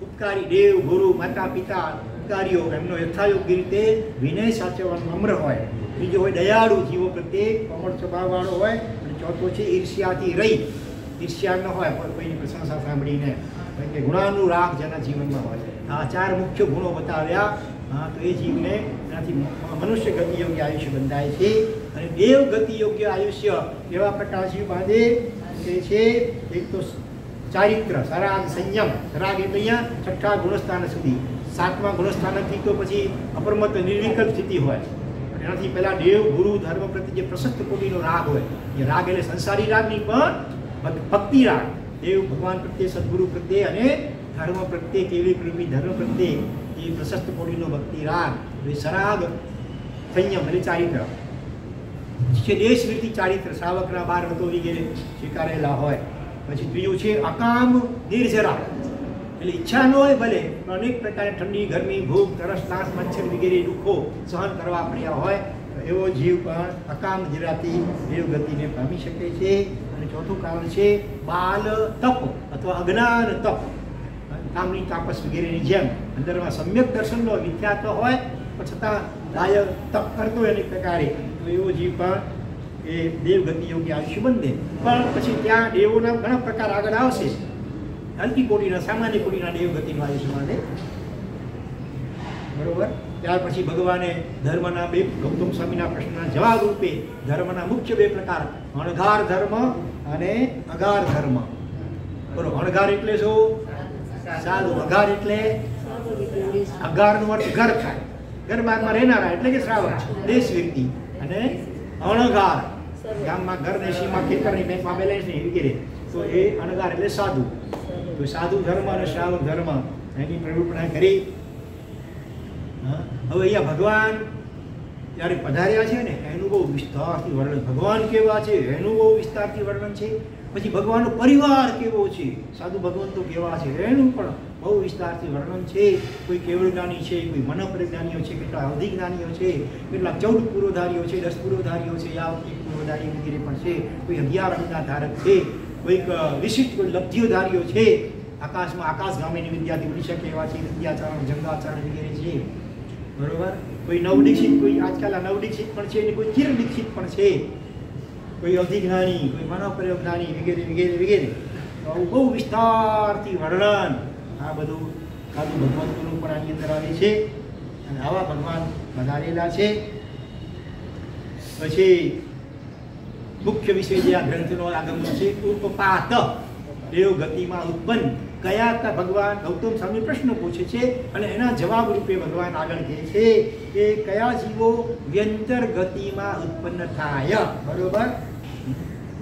ઉપકારી, દેવ ગુરુ માતા પિતા ઉપકારીઓ એમનો યથાયોગ્ય રીતે વિનય સાચવવાનો નમ્ર હોય. બીજો હોય દયાળુ, જીવો પ્રત્યે કોમળ સ્વભાવવાળો હોય. અને ચોથો છે ઈર્ષ્યાથી રહી, ઈર્ષ્યા ન હોય કોઈની પ્રશંસા સાંભળીને, કે ગુણાનુરાગ જેના જીવનમાં હોય. આ 4 મુખ્ય ગુણો બતાવ્યા. તો એ જીવને એનાથી મનુષ્ય ગતિ યોગ્ય આયુષ્ય બંધાય છે. અને દેવ ગતિ યોગ્ય આયુષ્ય એવા પ્રકાર જીવ બાંધે તે છે એક તો ચારિત્ર, સરાગ, સંયમ. સરાગ એટલે અહીંયા 6ઠા ગુણસ્થાન સુધી, 7મા ગુણસ્થાનથી તો પછી અપરમત નિર્વિકલ્પ સ્થિતિ હોય. એનાથી પહેલાં દેવ ગુરુ ધર્મ પ્રત્યે જે પ્રશસ્ત કોટીનો રાગ હોય, એ રાગ એટલે સંસારી રાગ નહીં પણ ભક્તિ રાગ. દેવ ભગવાન પ્રત્યે, સદગુરુ પ્રત્યે અને ધર્મ પ્રત્યે, કેવી કૃપી ધર્મ પ્રત્યે એ પ્રશસ્ત કોટીનો ભક્તિ રાગ. એ સરાગ, સંયમ એટલે ચારિત્ર છે. દેશવૃત્તિ ચારિત્ર, શ્રાવકના 12 વ્રતો વગેરે સ્વીકારેલા હોય. પછી ત્રીજું છે અકામ નિર્જરા, એટલે ઈચ્છા ન હોય ભલે પણ અનેક પ્રકારે ઠંડી, ગરમી, ભૂખ, તરસ, નાશ, મચ્છર વગેરે દુઃખો સહન કરવા પડ્યા હોય તો એવો જીવ પણ અકામ નિજરાથી દેવ ગતિને પામી શકે છે. અને ચોથું કારણ છે બાલ તપ અથવા અજ્ઞાન તપ, કામની તાપસ વગેરેની જેમ અંદરમાં સમ્યક દર્શનનો વિખ્યાત હોય પણ છતાં લાયક તપ કરતો હોય અનેક પ્રકારે, તો એવો જીવ પણ એ દેવ ગતિ યોગ્ય આયુષ્ય બંધે. પણ પછી ત્યાં દેવોના ઘણા પ્રકાર આગળ આવશે. હલકી કોટીના, સામાન્ય કોટીના દેવ ગતિનું આયુષ્ય બાંધે, બરોબર. ત્યાર પછી ભગવાને ધર્મના 2, ગૌતમ સ્વામીના પ્રશ્નના જવાબ રૂપે ધર્મના મુખ્ય 2 પ્રકાર, અણઘાર ધર્મ અને અગાર ધર્મ. બરોબર. અણઘાર એટલે શું? સાધુ. અગાર એટલે અગારનો અર્થ ઘર થાય, ગરબારમાં રહેનારા એટલે કે શ્રાવક, દેશ વ્યક્તિ. અને અણઘાર ગામમાં ઘર, દેશીમાં ખેતરની બેંકમાં બેલેન્સ નહીં વગેરે, તો એ અણઘાર એટલે સાધુ. તો સાધુ ધર્મ અને શ્રાવક ધર્મ એની પ્રવૃત્તિ કરી. હવે અહીંયા ભગવાન જ્યારે પધાર્યા છે ને એનું બહુ વિસ્તારથી વર્ણન, ભગવાન કેવા છે એનું બહુ વિસ્તારથી વર્ણન છે. પછી ભગવાનનો પરિવાર કેવો છે, સાધુ ભગવંતો કેવા છે એનું પણ બહુ વિસ્તારથી વર્ણન છે. કોઈ કેવળ જ્ઞાની છે, કોઈ મનોપરિજ્ઞાનીઓ છે, કેટલા અવધિ જ્ઞાનીઓ છે, કેટલાક 14 પૂર્વધારીઓ છે, 10 પૂર્વધારીઓ છે, યાવતી પૂર્વધારી વગેરે પણ છે, કોઈ 11 અંગના ધારક છે, કોઈક વિશિષ્ટ કોઈ લબ્ધિઓધારીઓ છે. આકાશમાં આકાશ ગામીની વિદ્યાર્થી ઉડી શકે એવા છે, વિદ્યાચરણ, જંગાચરણ વગેરે છે, બરોબર. કોઈ નવદીક્ષિત, કોઈ આજકાલ નવદીક્ષિત પણ છે અને કોઈ ચિર દીક્ષિત પણ છે, કોઈ અવધિજ્ઞાની, કોઈ મનોપ્રયોગ જ્ઞાની વગેરે વગેરે વગેરે. તો આવું બહુ વિસ્તારથી વર્ણન આ બધું સાધુ ભગવંતોનું પણ આની અંદર આવે છે. અને આવા ભગવાન વધારેલા છે. પછી મુખ્ય વિષય જે આ ગ્રંથનો આગમન છે, ઉપપાત, દેવ ગતિમાં ઉત્પન્ન કયા ભગવાન ગૌતમ સ્વામી પ્રશ્ન પૂછે છે અને એના જવાબ રૂપે ભગવાન આગળ કહે છે કે કયા જીવો વ્યંતર ગતિમાં ઉત્પન્ન થાય, બરોબર.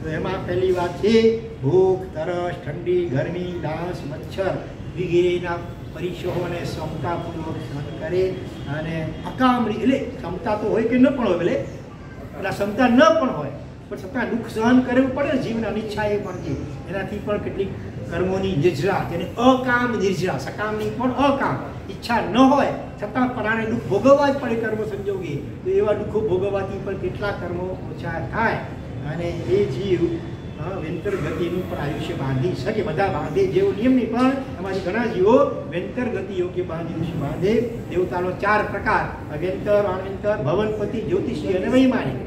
તો એમાં પહેલી વાત છે ભૂખ, તરસ, ઠંડી, ગરમી, ડાંસ, મચ્છર વગેરેના પરિસરોને ક્ષમતાપૂર્વક સહન કરે. અને અકામણી એટલે ક્ષમતા તો હોય કે ન પણ હોય, ભલે એટલે ક્ષમતા ન પણ હોય પણ છતાં દુઃખ સહન કરવું પડે. જીવના અનિચ્છા એ પણ છે, એનાથી પણ કેટલીક કર્મોની નિર્જરા, જેને અકામ નિર્જરા, સકામની પણ અકામ, ઈચ્છા ન હોય છતાં પરાણે દુઃખ ભોગવવા જ પડે કર્મ સંજોગે. તો એવા દુઃખો ભોગવવાથી પણ કેટલા કર્મો ઓછા થાય અને એ જીવ વેંતર ગતિનું પણ આયુષ્ય બાંધી શકે. બધા બાંધે જેવો નિયમ નહીં, પણ એમાંથી ઘણા જીવો વેંતર ગતિ યોગ્ય આયુષ્ય બાંધે. દેવતાનો 4 પ્રકાર, અવ્યંતર, અણવ્યંતર, ભવનપતિ, જ્યોતિષી અને વૈમાનિક.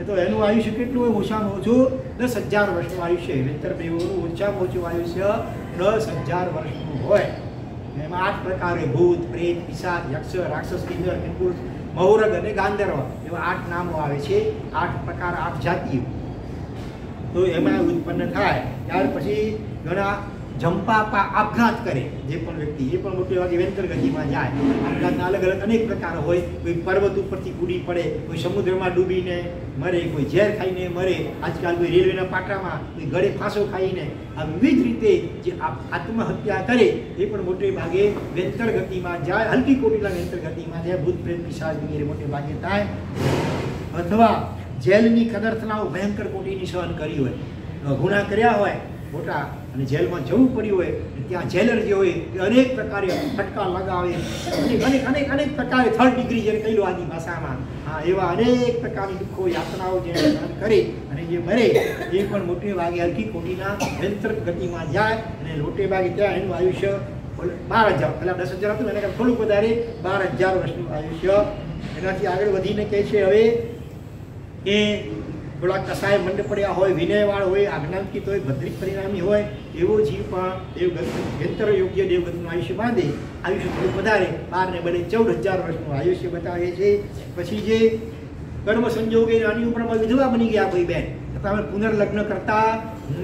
એ તો એનું આયુષ્ય કેટલું હોય? ઓછામાં ઓછું 10,000 વર્ષનું આયુષ્ય. વેંતર દેવોનું ઓછામાં ઓછું આયુષ્ય 10,000 વર્ષનું હોય. એમાં 8 પ્રકાર હોય: ભૂત, પ્રેત, પિશાચ, યક્ષ, રાક્ષસ, કિન્નર, કિંપુરુષ, મહુરગ અને ગાંધર્વ. એવા 8 નામો આવે છે. 8 પ્રકાર, 8 જાતિઓ. તો એમાં ઉત્પન્ન થાય. ત્યાર પછી ઘણા જંપાપા આપઘાત કરે જે પણ વ્યક્તિ, એ પણ મોટી ભાગે વેંતર ગતિમાં જાય. આપઘાતના અલગ અલગ અનેક પ્રકાર હોય. કોઈ પર્વત ઉપરથી કૂદી પડે, કોઈ સમુદ્રમાં ડૂબીને મરે, કોઈ ઝેર ખાઈને મરે, આજકાલ કોઈ રેલવેના પાટામાં, કોઈ ગળે ફાંસો ખાઈને, આ વિવિધ રીતે જે આત્મહત્યા કરે એ પણ મોટે ભાગે વેંતર ગતિમાં જાય. હલકી કોટીના વેંતર ગતિમાં જાય. ભૂત, પ્રેત, પિશાચ વગેરે મોટે ભાગે થાય. અથવા જેલની કદરતનાઓ ભયંકર કોટીની સહન કરી હોય, ગુના કર્યા હોય મોટા, અને જેલમાં જવું પડ્યું હોય, ત્યાં જેલર જે હોય એ અનેક પ્રકારે ફટકા લગાવે, અનેક પ્રકારે 3rd ડિગ્રી જેને કહી લો આની ભાષામાં, હા, એવા અનેક પ્રકારની દુઃખો યાતનાઓ જે સહન કરે અને જે મરે એ પણ મોટે ભાગે હલકી કોટીના વેંતર ગતિમાં જાય. અને મોટે ભાગે ત્યાં એનું આયુષ્ય 12,000, પહેલાં 10,000 હતું, એને કરતાં થોડુંક વધારે 12,000 વર્ષનું આયુષ્ય. એનાથી આગળ વધીને કહે છે હવે કે થોડા કસાય મંડ પડ્યા હોય, વિનયવાળ હોય, આજ્ઞાંકિત હોય, ભદ્રિક પરિણામી હોય, એવો જીવ પણ દેવગત વેંતર યોગ્ય દેવગતનું આયુષ્ય બાંધે. આયુષ્ય થોડું વધારે 12 ને બને 14,000 વર્ષનું આયુષ્ય બતાવે છે. પછી જે કર્મ સંજોગે આની ઉપરમાં વિધવા બની ગયા કોઈ બેન, તમે પુનર્લગ્ન કરતા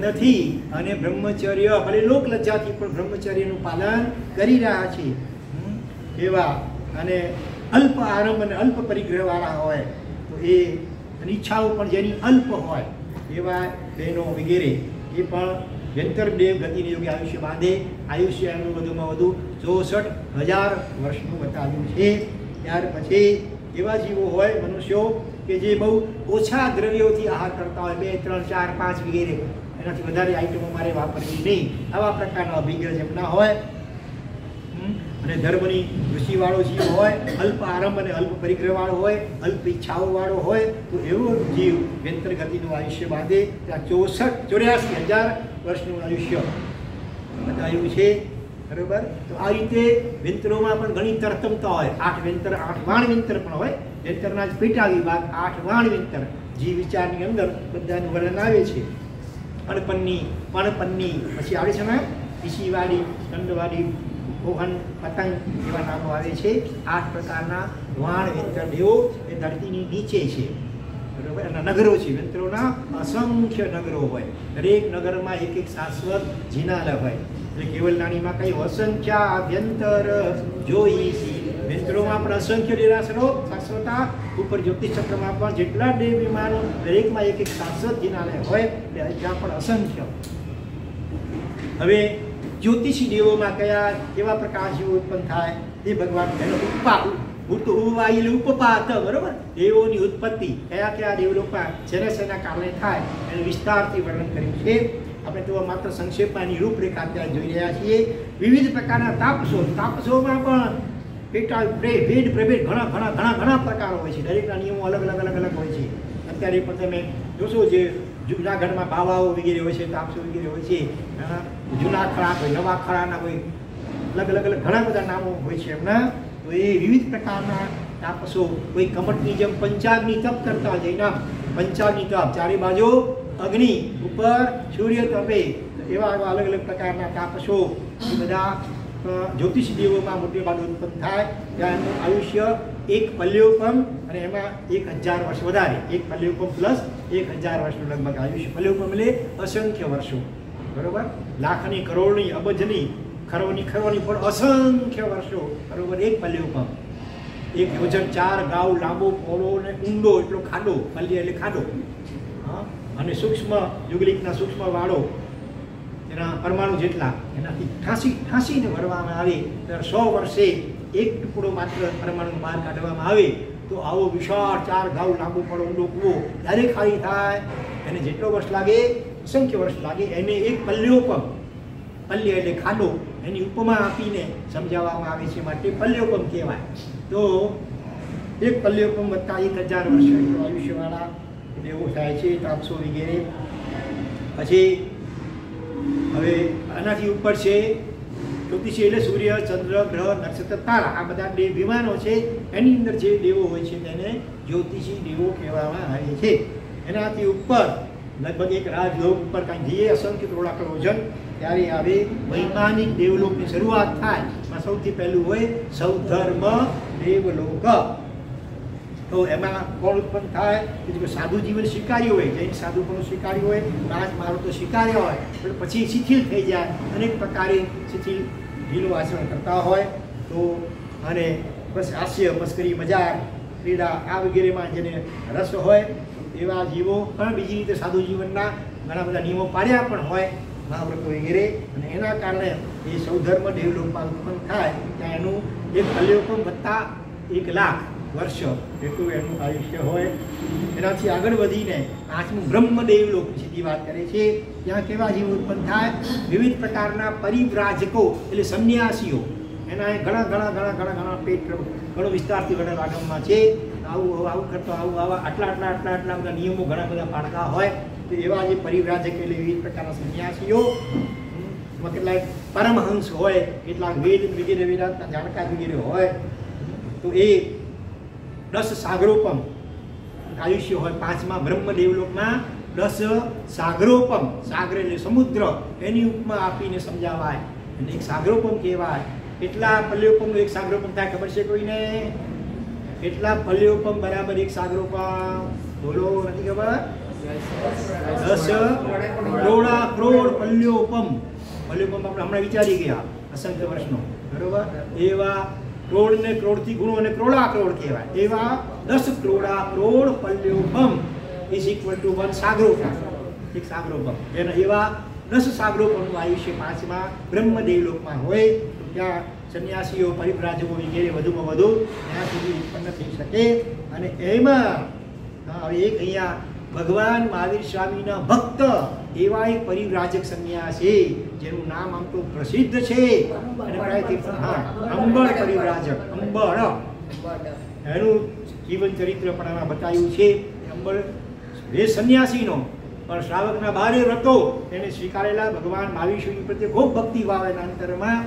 નથી અને બ્રહ્મચર્ય ભલે લોક લજ્જાથી પણ બ્રહ્મચર્યનું પાલન કરી રહ્યા છે એવા, અને અલ્પ આરંભ અને અલ્પ પરિગ્રહવાળા હોય, તો એ ઈચ્છાઓ પણ જેની અલ્પ હોય એવા બહેનો વગેરે એ પણ વેંતર દેવ ગતિને યોગ્ય આયુષ્ય બાંધે. આયુષ્ય એમનું વધુમાં વધુ 64,000 વર્ષનું બતાવ્યું છે. ત્યાર પછી એવા જીવો હોય મનુષ્યો કે જે બહુ ઓછા દ્રવ્યોથી આહાર કરતા હોય, 2, 3, 4, 5 વગેરે, એનાથી વધારે આઈટમો મારે વાપરવી નહીં, આવા પ્રકારના અભિગ્રહ જેમના હોય. અને ધર્મની ઋષિવાળો જીવ હોય, અલ્પ આરંભ અને અલ્પ પરિગ્રહવાળો હોય, અલ્પ ઈચ્છાઓવાળો હોય, તો એવો જીવ વેંતર ગતિનું આયુષ્ય બાંધે. ત્યાં 84,000 વર્ષનું આયુષ્ય બતાવ્યું છે. બરોબર? તો આ રીતે વેંતરોમાં પણ ઘણી તરતમતા હોય. 8 વેંતર, 8 વાણ વેંતર પણ હોય. વેંતરના જ પેટા વિભાગ 8 વાણ વેંતર જીવ વિચારની અંદર બધાનું વર્ણન આવે છે. પણપન્ની, પછી આવે છે ને ઈશીવાડી, દંડવાડી, કોહન, પતંગ એવા નામો આવે છે. 8 પ્રકારના વાણ વેંતર દેવો એ ધરતીની નીચે છે. બરોબર? એના નગરો છે. વેંતરોના અસંખ્ય નગરો હોય. દરેક નગરમાં એક શાશ્વત જિનાલય હોય. એટલે કેવલ નાનીમાં કઈ અસંખ્ય વ્યંતર જોઈશી. વેંતરોમાં પણ અસંખ્ય દેરાસરો શાશ્વતા. ઉપર જ્યોતિષ ચક્રમાં પણ જેટલા દેવ વિમાનો દરેકમાં એક શાશ્વત જિનાલય હોય, ત્યાં પણ અસંખ્ય. હવે જ્યોતિષી દેવોમાં કેવા પ્રકાર જેવો ઉત્પન્ન થાય તે ભગવાન એનો ઉપપાત. બરોબર? દેવોની ઉત્પત્તિ કયા દેવલોકમાં શેના કારણે થાય એનું વિસ્તારથી વર્ણન કર્યું છે. આપણે તો માત્ર સંક્ષેપમાં રૂપરેખા ત્યાં જોઈ રહ્યા છીએ. વિવિધ પ્રકારના તાપસોમાં પણ ભેદ પ્રભેદ ઘણા પ્રકારો હોય છે. દરેકના નિયમો અલગ હોય છે. અત્યારે પણ તમે જોશો જે જૂનાગઢમાં બાવાઓ વગેરે હોય છે, તાપસો વગેરે હોય છે, જૂના ખડા હોય, નવા ખડાના હોય, અલગ ઘણા બધા નામો હોય છે એમના. તો એ વિવિધ પ્રકારના તાપસો, કોઈ કમટની જેમ પંચાગ્નિ તપ કરતા હોય, જૈના પંચાગ્નિ તપ, ચારે બાજુ અગ્નિ, ઉપર સૂર્ય તપે, એવા અલગ પ્રકારના તાપસો એ બધા જ્યોતિષ દેવોમાં મોટે ભાગે ઉત્પન્ન થાય. ત્યાં એમનું આયુષ્ય 1 પલ્યોપમ અને એમાં 1,000 વર્ષ વધારે. 1 પલ્યોપમ પ્લસ 1,000 વર્ષનું લગભગ આયુષ્ય. પલ્યોપમ એટલે અસંખ્ય વર્ષો. બરોબર? લાખની, કરોડની, અબજની, ખરવની પણ અસંખ્ય વર્ષો. બરોબર? 1 પલ્યોપમ. 1 યોજન 4 ગાઉ લાંબો, પહોળો અને ઊંડો એટલો ખાડો. પલ્ય એટલે ખાડો. હા, અને સૂક્ષ્મ યુગલિકના સૂક્ષ્મ વાળો એના પરમાણુ જેટલા, એનાથી ઠાંસીને ભરવામાં આવે ત્યારે 100 વર્ષે 1 ટુકડો માત્ર પરમાણુ બહાર કાઢવામાં આવે તો આવો વિશાળ 4 ગાઉ લાંબો પડો ઊંડો કૂવો ત્યારે ખાલી થાય. એને જેટલો વર્ષ લાગે, અસંખ્ય વર્ષ લાગે. એને 1 પલ્યોપમ, પલ્ય એટલે ખાડો, એની ઉપમા આપીને સમજાવવામાં આવે છે, માટે પલ્યોપમ કહેવાય. તો 1 પલ્યોપમ વત્તા 1,000 વર્ષ આયુષ્યવાળા એવું થાય છે, તાપસો વગેરે. પછી હવે આનાથી ઉપર છે જ્યોતિષી એટલે સૂર્ય, ચંદ્ર, ગ્રહ, નક્ષત્ર, તારા. આ બધા વિમાનો છે. એની અંદર જે દેવો હોય છે તેને જ્યોતિષી દેવો કહેવામાં આવે છે. એનાથી ઉપર લગભગ એક રાજલોક ઉપર કાંઈ જઈએ અસંખ્ય કરોડાકર વજન ત્યારે આવે વૈમાનિક દેવલોકની શરૂઆત થાય. એમાં સૌથી પહેલું હોય સૌધર્મ દેવલોક. તો એમાં કોણ ઉત્પન્ન થાય કે સાધુ જીવન સ્વીકાર્યું હોય, જૈન સાધુ પણ સ્વીકાર્યું હોય, રાજ મારો તો સ્વીકાર્યો હોય, પણ પછી શિથિલ થઈ જાય, અનેક પ્રકારે શિથિલ ઢીલું આચરણ કરતા હોય. તો અને બસ હાસ્ય મસ્કરી મજાક ક્રીડા આ વગેરેમાં જેને રસ હોય એવા જીવો પણ બીજી રીતે સાધુ જીવનના ઘણા બધા નિયમો પાડ્યા પણ હોય, મહાવ્રતો વગેરે. અને એના કારણે એ સૌધર્મ દેવલોકમાં ઉત્પન્ન થાય ત્યાં એનું એક કલ્યોપમ વત્તા 1 લાખ વર્ષ એટલું એનું આયુષ્ય હોય. એનાથી આગળ વધીને 5મું બ્રહ્મદેવલોક સીધી વાત કરે છે. ત્યાં કેવા જીવો ઉત્પન્ન થાય? વિવિધ પ્રકારના પરિવ્રાજકો એટલે સંન્યાસીઓ. એના ઘણા ઘણા ઘણા ઘણા ઘણા પેટ ઘણો વિસ્તારથી ઘણા આગમમાં છે. આવું આવું કરતો આવું આવા આટલા આટલા આટલા આટલા બધા નિયમો ઘણા બધા પાડતા હોય. તો એવા જે પરિવ્રાજક એટલે વિવિધ પ્રકારના સંન્યાસીઓ, કેટલાક પરમહંસ હોય, કેટલાક વેદ વગેરે વેદાંતના જાણકાર વગેરે હોય. તો એ 10 સાગરોપમ આયુષ્ય હોય. 5મા બ્રહ્મદેવલોકમાં 10 સાગરોપમ, સાગર એટલે સમુદ્ર, એની ઉપમા આપીને સમજાવાય અને એક સાગરોપમ કહેવાય. કેટલા પલ્યોપમનું એક સાગરોપમ થાય ખબર છે કોઈને? કેટલા પલ્યોપમ બરાબર એક સાગરોપમ? બોલો, નથી ખબર? 10 કરોડ પલ્યોપમ. પલ્યોપમ આપણે હમણાં વિચારી ગયા અસંખ્ય વર્ષનો, બરોબર? એવા કરોડ ને કરોડથી ગુણો અને કરોડા કરોડ કહેવાય. એવા 10 કરોડા કરોડ પલ્યોપમ ઇઝ ઇક્વલ ટુ 1 સાગરોપમ, એક સાગરોપમ. એવા 10 સાગરોપમનું આયુષ્ય 5મા બ્રહ્મદેવલોકમાં હોય. ત્યાં સંન્યાસીઓ પરિવ્રાજકો વગેરે વધુમાં વધુ ત્યાં સુધી ઉત્પન્ન થઈ શકે. અને એમાં હવે એક અહીંયા ભગવાન મહાવીર સ્વામીના ભક્ત એવા એક પરિવ્રાજક સંન્યાસી જેનું નામ આમ તો પ્રસિદ્ધ છે, અંબળ પરિવ્રાજક. અંબળ એનું જીવન ચરિત્ર પણ આમાં બતાવ્યું છે. અંબળ એ સંન્યાસીનો પણ શ્રાવકના 12 વ્રતો એને સ્વીકારેલા. ભગવાન મહાવીર સ્વામી પ્રત્યે ખૂબ ભક્તિ ભાવ એના અંતરમાં.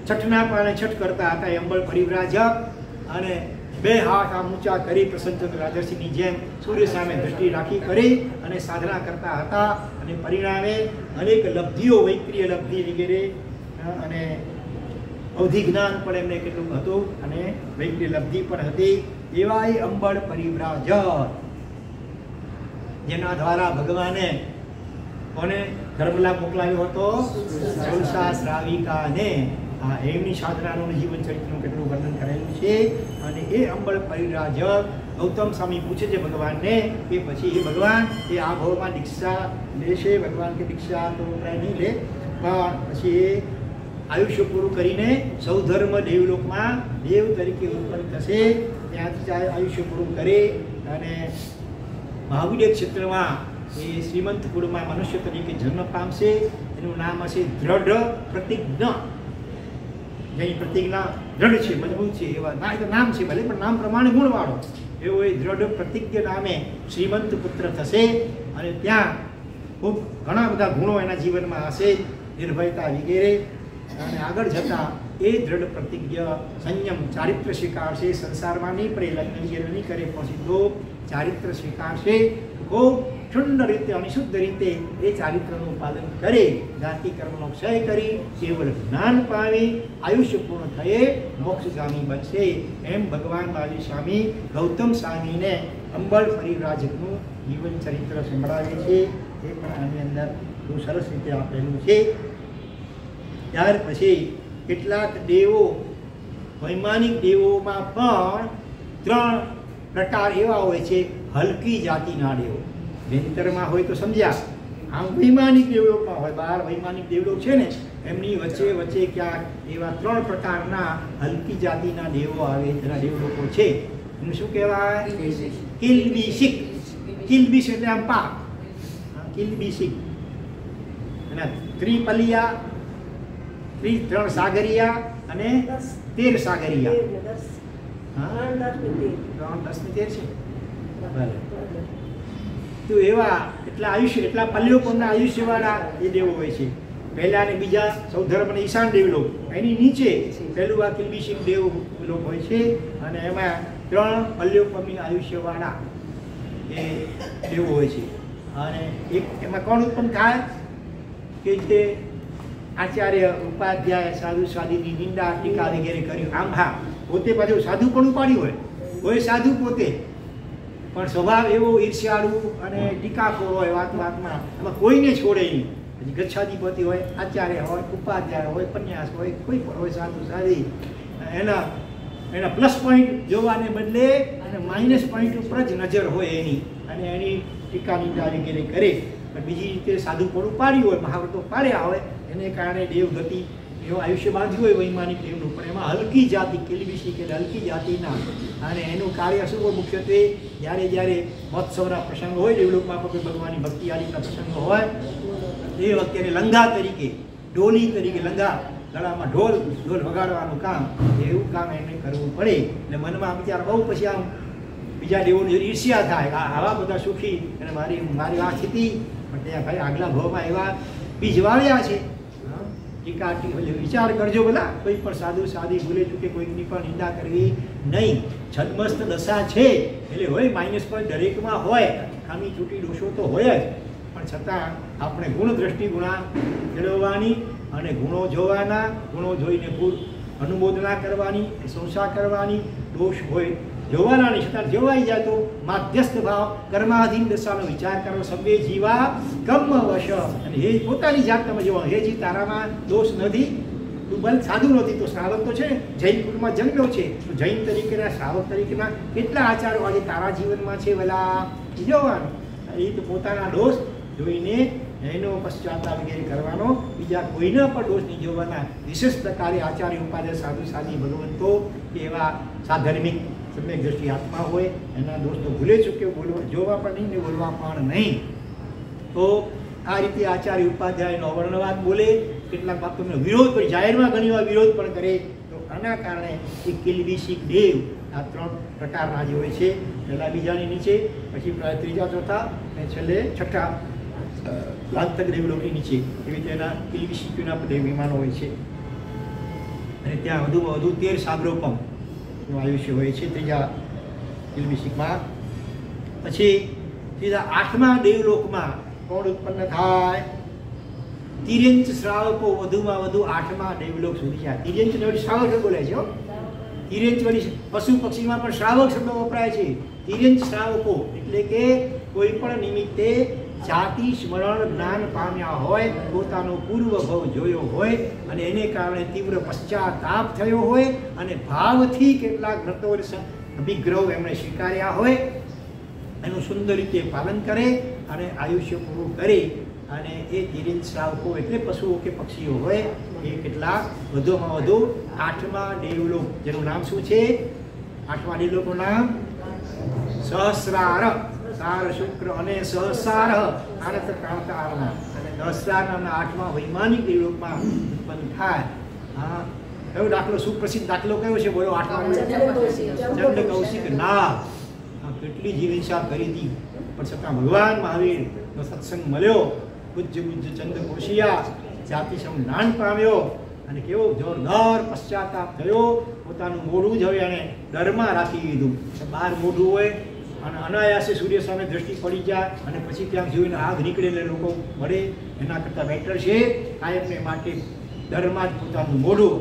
છઠના પાણે છઠ કરતા હતા એ અંબળ પરિવ્રાજક. અને 2 હાથ આમ ઊંચા કરી પ્રસન્નચંદ્ર રાજર્ષિની જેમ સૂર્ય સામે દ્રષ્ટિ રાખી કરી અને સાધના કરતા હતા. અને પરિણામે અનેક લબ્ધિઓ, વૈક્રિય લબ્ધિ વગેરે અને અવધિ જ્ઞાન પણ એમને કેટલું હતું અને વૈક્રિય લબ્ધિ પણ હતી. એવા એ અંબળ પરિવ્રાજક જેના દ્વારા ભગવાને કોને ધર્મલાભ મોકલાવ્યો હતો? સુલસા શ્રાવિકાને. એમની સાધનાનું જીવન ચરિત્રનું કેટલું વર્ણન કરેલું છે. અને એ અંબળ પરિવ્રાજક ગૌતમ સ્વામી પૂછે છે ભગવાનને કે પછી એ ભગવાન એ આ ભાવમાં દીક્ષા લેશે? ભગવાન કે દીક્ષા તો નહીં લે, પણ પછી એ આયુષ્ય પૂરું કરીને સૌધર્મ દેવલોકમાં દેવ તરીકે ઉત્પન્ન થશે. ત્યાંથી આયુષ્ય પૂરું કરે અને મહાવીર ક્ષેત્રમાં એ શ્રીમંત કુળમાં મનુષ્ય તરીકે જન્મ પામશે. એનું નામ હશે દ્રઢ પ્રતિજ્ઞા. જેની પ્રતિજ્ઞા દ્રઢ છે, મજબૂત છે. એવા ના એ તો નામ છે ભલે, પણ નામ પ્રમાણે ગુણવાળો એવો એ દ્રઢ પ્રતિજ્ઞ નામે શ્રીમંત પુત્ર થશે. અને ત્યાં ખૂબ ઘણા બધા ગુણો એના જીવનમાં હશે, નિર્ભયતા વગેરે. અને આગળ જતાં એ દ્રઢ પ્રતિજ્ઞ સંયમ ચારિત્ર સ્વીકારશે. સંસારમાં નહીં પડે, લગ્ન વગેરે નહીં કરે, પણ સીધો ચારિત્ર સ્વીકારશે. ખૂબ ક્ષુન્ન રીતે, અનિશુદ્ધ રીતે એ ચારિત્રનું પાલન કરે. જાતિ કર્મનો ક્ષય કરી કેવળ જ્ઞાન પામી આયુષ્ય પૂર્ણ થયે મોક્ષગામી બનશે. એમ ભગવાન મહાવીર સ્વામી ગૌતમ સ્વામીને અંબળ પરિવ્રાજકનું જીવન ચરિત્ર સંભળાવે છે. એ પણ આની અંદર બહુ સરસ રીતે આપેલું છે. ત્યાર પછી કેટલાક દેવો, વૈમાનિક દેવોમાં પણ 3 પ્રકાર એવા હોય છે. હલકી જાતિના દેવો વેંતરમાં હોય તો સમજ્યા. આમ વૈમાનિક દેવલોકમાં હોય, 12 વૈમાનિક દેવલોક છે ને, એમની વચ્ચે વચ્ચે ક્યાંક એવા 3 પ્રકારના હલકી જાતિના દેવો આવે, જેના દેવલોકો છે. એનું શું કહેવાય? કિલ્બિશિક. કિલ્બિશ એટલે આમ પાક, કિલ્બિશિક. અને ત્રિપલિયા, 3 સાગરિયા અને 13 સાગરિયા. હા, 3 10 ને 13 છે. ભલે. તો એવા એટલા આયુષ્ય, એટલા પલ્યોપમના આયુષ્યવાળા એ દેવો હોય છે. પહેલા અને બીજા સૌધર્મ અને ઈશાન દેવલોક, એની નીચે પહેલું આ કિલ્બિશિક દેવલોક હોય છે. અને એમાં 3 પલ્યોપમની આયુષ્યવાળા એ એવું હોય છે. અને એક એમાં કોણ ઉત્પન્ન થાય કે જે આચાર્ય ઉપાધ્યાય સાધુ સાધીની નિંદા ટીકા વગેરે કર્યું. આમ હા, પોતે પાછું સાધુ પણ ઉપાડ્યું હોય સાધુ પોતે, પણ સ્વભાવ એવો ઈર્ષ્યાળુ અને ટીકાખોર હોય વાતમાં, એમાં કોઈને છોડે નહીં. પછી ગચ્છાધિપતિ હોય, આચાર્ય હોય, ઉપાધ્યાય હોય, પન્યાસ હોય, કોઈ પણ હોય સાધુ સાધી, એના પ્લસ પોઈન્ટ જોવાને બદલે અને માઇનસ પોઈન્ટ ઉપર જ નજર હોય એની, અને એની ટીકા નિંદા વગેરે કરે. પણ બીજી રીતે સાધુ પણ ઉપાડ્યું હોય, મહાવ્રતો પાડ્યા હોય, એને કારણે દેવગતિ એવું આયુષ્ય બાંધ્યું હોય વૈમાનિક દેવનું, પણ એમાં હલકી જાતિ કેલબીસી કે હલકી જાતિના. અને એનું કાર્ય શું હોય? મુખ્યત્વે જ્યારે મહોત્સવના પ્રસંગો હોય, દેવલોકમાં કોઈ ભગવાનની ભક્તિ આદિના પ્રસંગો હોય, એ વખતે એને લંગા તરીકે, ઢોલી તરીકે, લંગા ગળામાં ઢોલ વગાડવાનું કામ, એવું કામ એને કરવું પડે. એટલે મનમાં વિચાર બહુ પછી આમ બીજા દેવોની ઈર્ષ્યા થાય, આવા બધા સુખી અને મારી આ સ્થિતિ. પણ ત્યાં ભાઈ આગલા ભાવમાં એવા પીજવાળ્યા છે. વિચાર કરજો બધા, કોઈ પણ સાધુ સાધી ભૂલે ચૂકે કોઈની પણ નિંદા કરવી નહીં. છદમસ્ત દશા છે એટલે હોય, માઇનસ પણ દરેકમાં હોય, ખામી છૂટી દોષો તો હોય જ, પણ છતાં આપણે ગુણ દ્રષ્ટિ ગુણા મેળવવાની અને ગુણો જોવાના, ગુણો જોઈને અનુમોદના કરવાની, પ્રશંસા કરવાની. દોષ હોય જોવાના નહીં, છતાં જોવાઈ જાય તો માધ્યસ્થ ભાવ કર્માધીન દશાનો વિચાર કરવો. સભ્ય જીવા કર્મ વશ, અને એ પોતાની જાત તમે જોવા, હે જી તારામાં દોષ નથી, તું બલ સાધુ નથી. તો શ્રાવક તો છે ને, જૈન કુળમાં જન્મ્યો છે, તો જૈન તરીકેના શ્રાવક તરીકેના કેટલા આચારો આજે તારા જીવનમાં છે વલા જોવાનું. એ તો પોતાના દોષ જોઈને એનો પશ્ચાતાપ વગેરે કરવાનો, બીજા કોઈના પણ દોષ નહીં જોવાના. વિશેષ પ્રકારે આચાર્ય ઉપાધ્યાય સાધુ સાધી ભગવંતો કે એવા સાધર્મિક સમ્યક દ્રષ્ટિ આત્મા હોય, એના દોષ તો ભૂલે ચૂકે જોવા પણ નહીં ને બોલવા પણ નહીં. તો આ રીતે આચાર્ય ઉપાધ્યાયનો અવર્ણવાદ બોલે, કેટલાક બાબતો વિરોધ પણ જાહેરમાં ઘણી વાર વિરોધ પણ કરે. તો આના કારણે એ કિલ્બિશિક દેવ આ 3 પ્રકારના જે હોય છે, પહેલા બીજાની નીચે, પછી ત્રીજા ચોથા અને છેલ્લે છઠ્ઠા લાંતક દેવલોકની નીચે, એવી રીતે એના કિલ્બિશિકના દેવ વિમાનો હોય છે. અને ત્યાં વધુમાં વધુ 13 સાગરોપમ નું આયુષ્ય હોય છે ત્રીજા કિલ્બિશિકમાં. પછી સીધા 8મા દેવલોકમાં કોણ ઉત્પન્ન થાય? તિર્યંચ શ્રાવકો વધુમાં વધુ 8મા દેવલોક સુધી જાય. તિર્યંચ ને વળી શ્રાવક બોલે છે. તિર્યંચ વળી પશુ પક્ષીમાં પણ શ્રાવક શબ્દ વપરાય છે. તિર્યંચ શ્રાવકો એટલે કે કોઈ પણ નિમિત્તે જાતિ સ્મરણ જ્ઞાન પામ્યા હોય, પોતાનો પૂર્વ ભવ જોયો હોય, અને એને કારણે તીવ્ર પશ્ચાતાપ થયો હોય, અને ભાવથી કેટલાક વ્રતો અભિગ્રહ એમણે સ્વીકાર્યા હોય, એનું સુંદર રીતે પાલન કરે અને આયુષ્ય પૂરું કરે. અને એ તિર્યંચ શ્રાવકો એટલે પશુઓ કે પક્ષીઓ હોય, એ કેટલાક વધુમાં વધુ 8મા દેવલોક, જેનું નામ શું છે? 8મા દેવલોકનું નામ સહસ્રાર, સાર શુક્ર અને સહસાર આનત કાંતારના. અને સહસ્રાર નામના 8મા વૈમાનિક દેવલોકમાં ઉત્પન્ન થાય. હા, કયો દાખલો? સુપ્રસિદ્ધ દાખલો કયો છે? બોલો. 8મા ચંડ કૌશિક નાગ. કેટલી જીવનશા કરી હતી, પણ છતાં ભગવાન મહાવીરનો સત્સંગ મળ્યો. પૂજ્ય ચંદ્ર કોશિયા જાતિસમ જ્ઞાન પામ્યો, અને કેવો જોરદાર પશ્ચાતાપ થયો. પોતાનું મોઢું જ હવે એને ડરમાં રાખી દીધું. બહાર મોઢું હોય અને અનાયાસે સૂર્ય સામે દ્રષ્ટિ પડી જાય, અને પછી ક્યાંક જોઈને આગ નીકળેલે લોકો મળે, એના કરતાં બેટર છે કાયમને માટે ડરમાં જ પોતાનું મોઢું,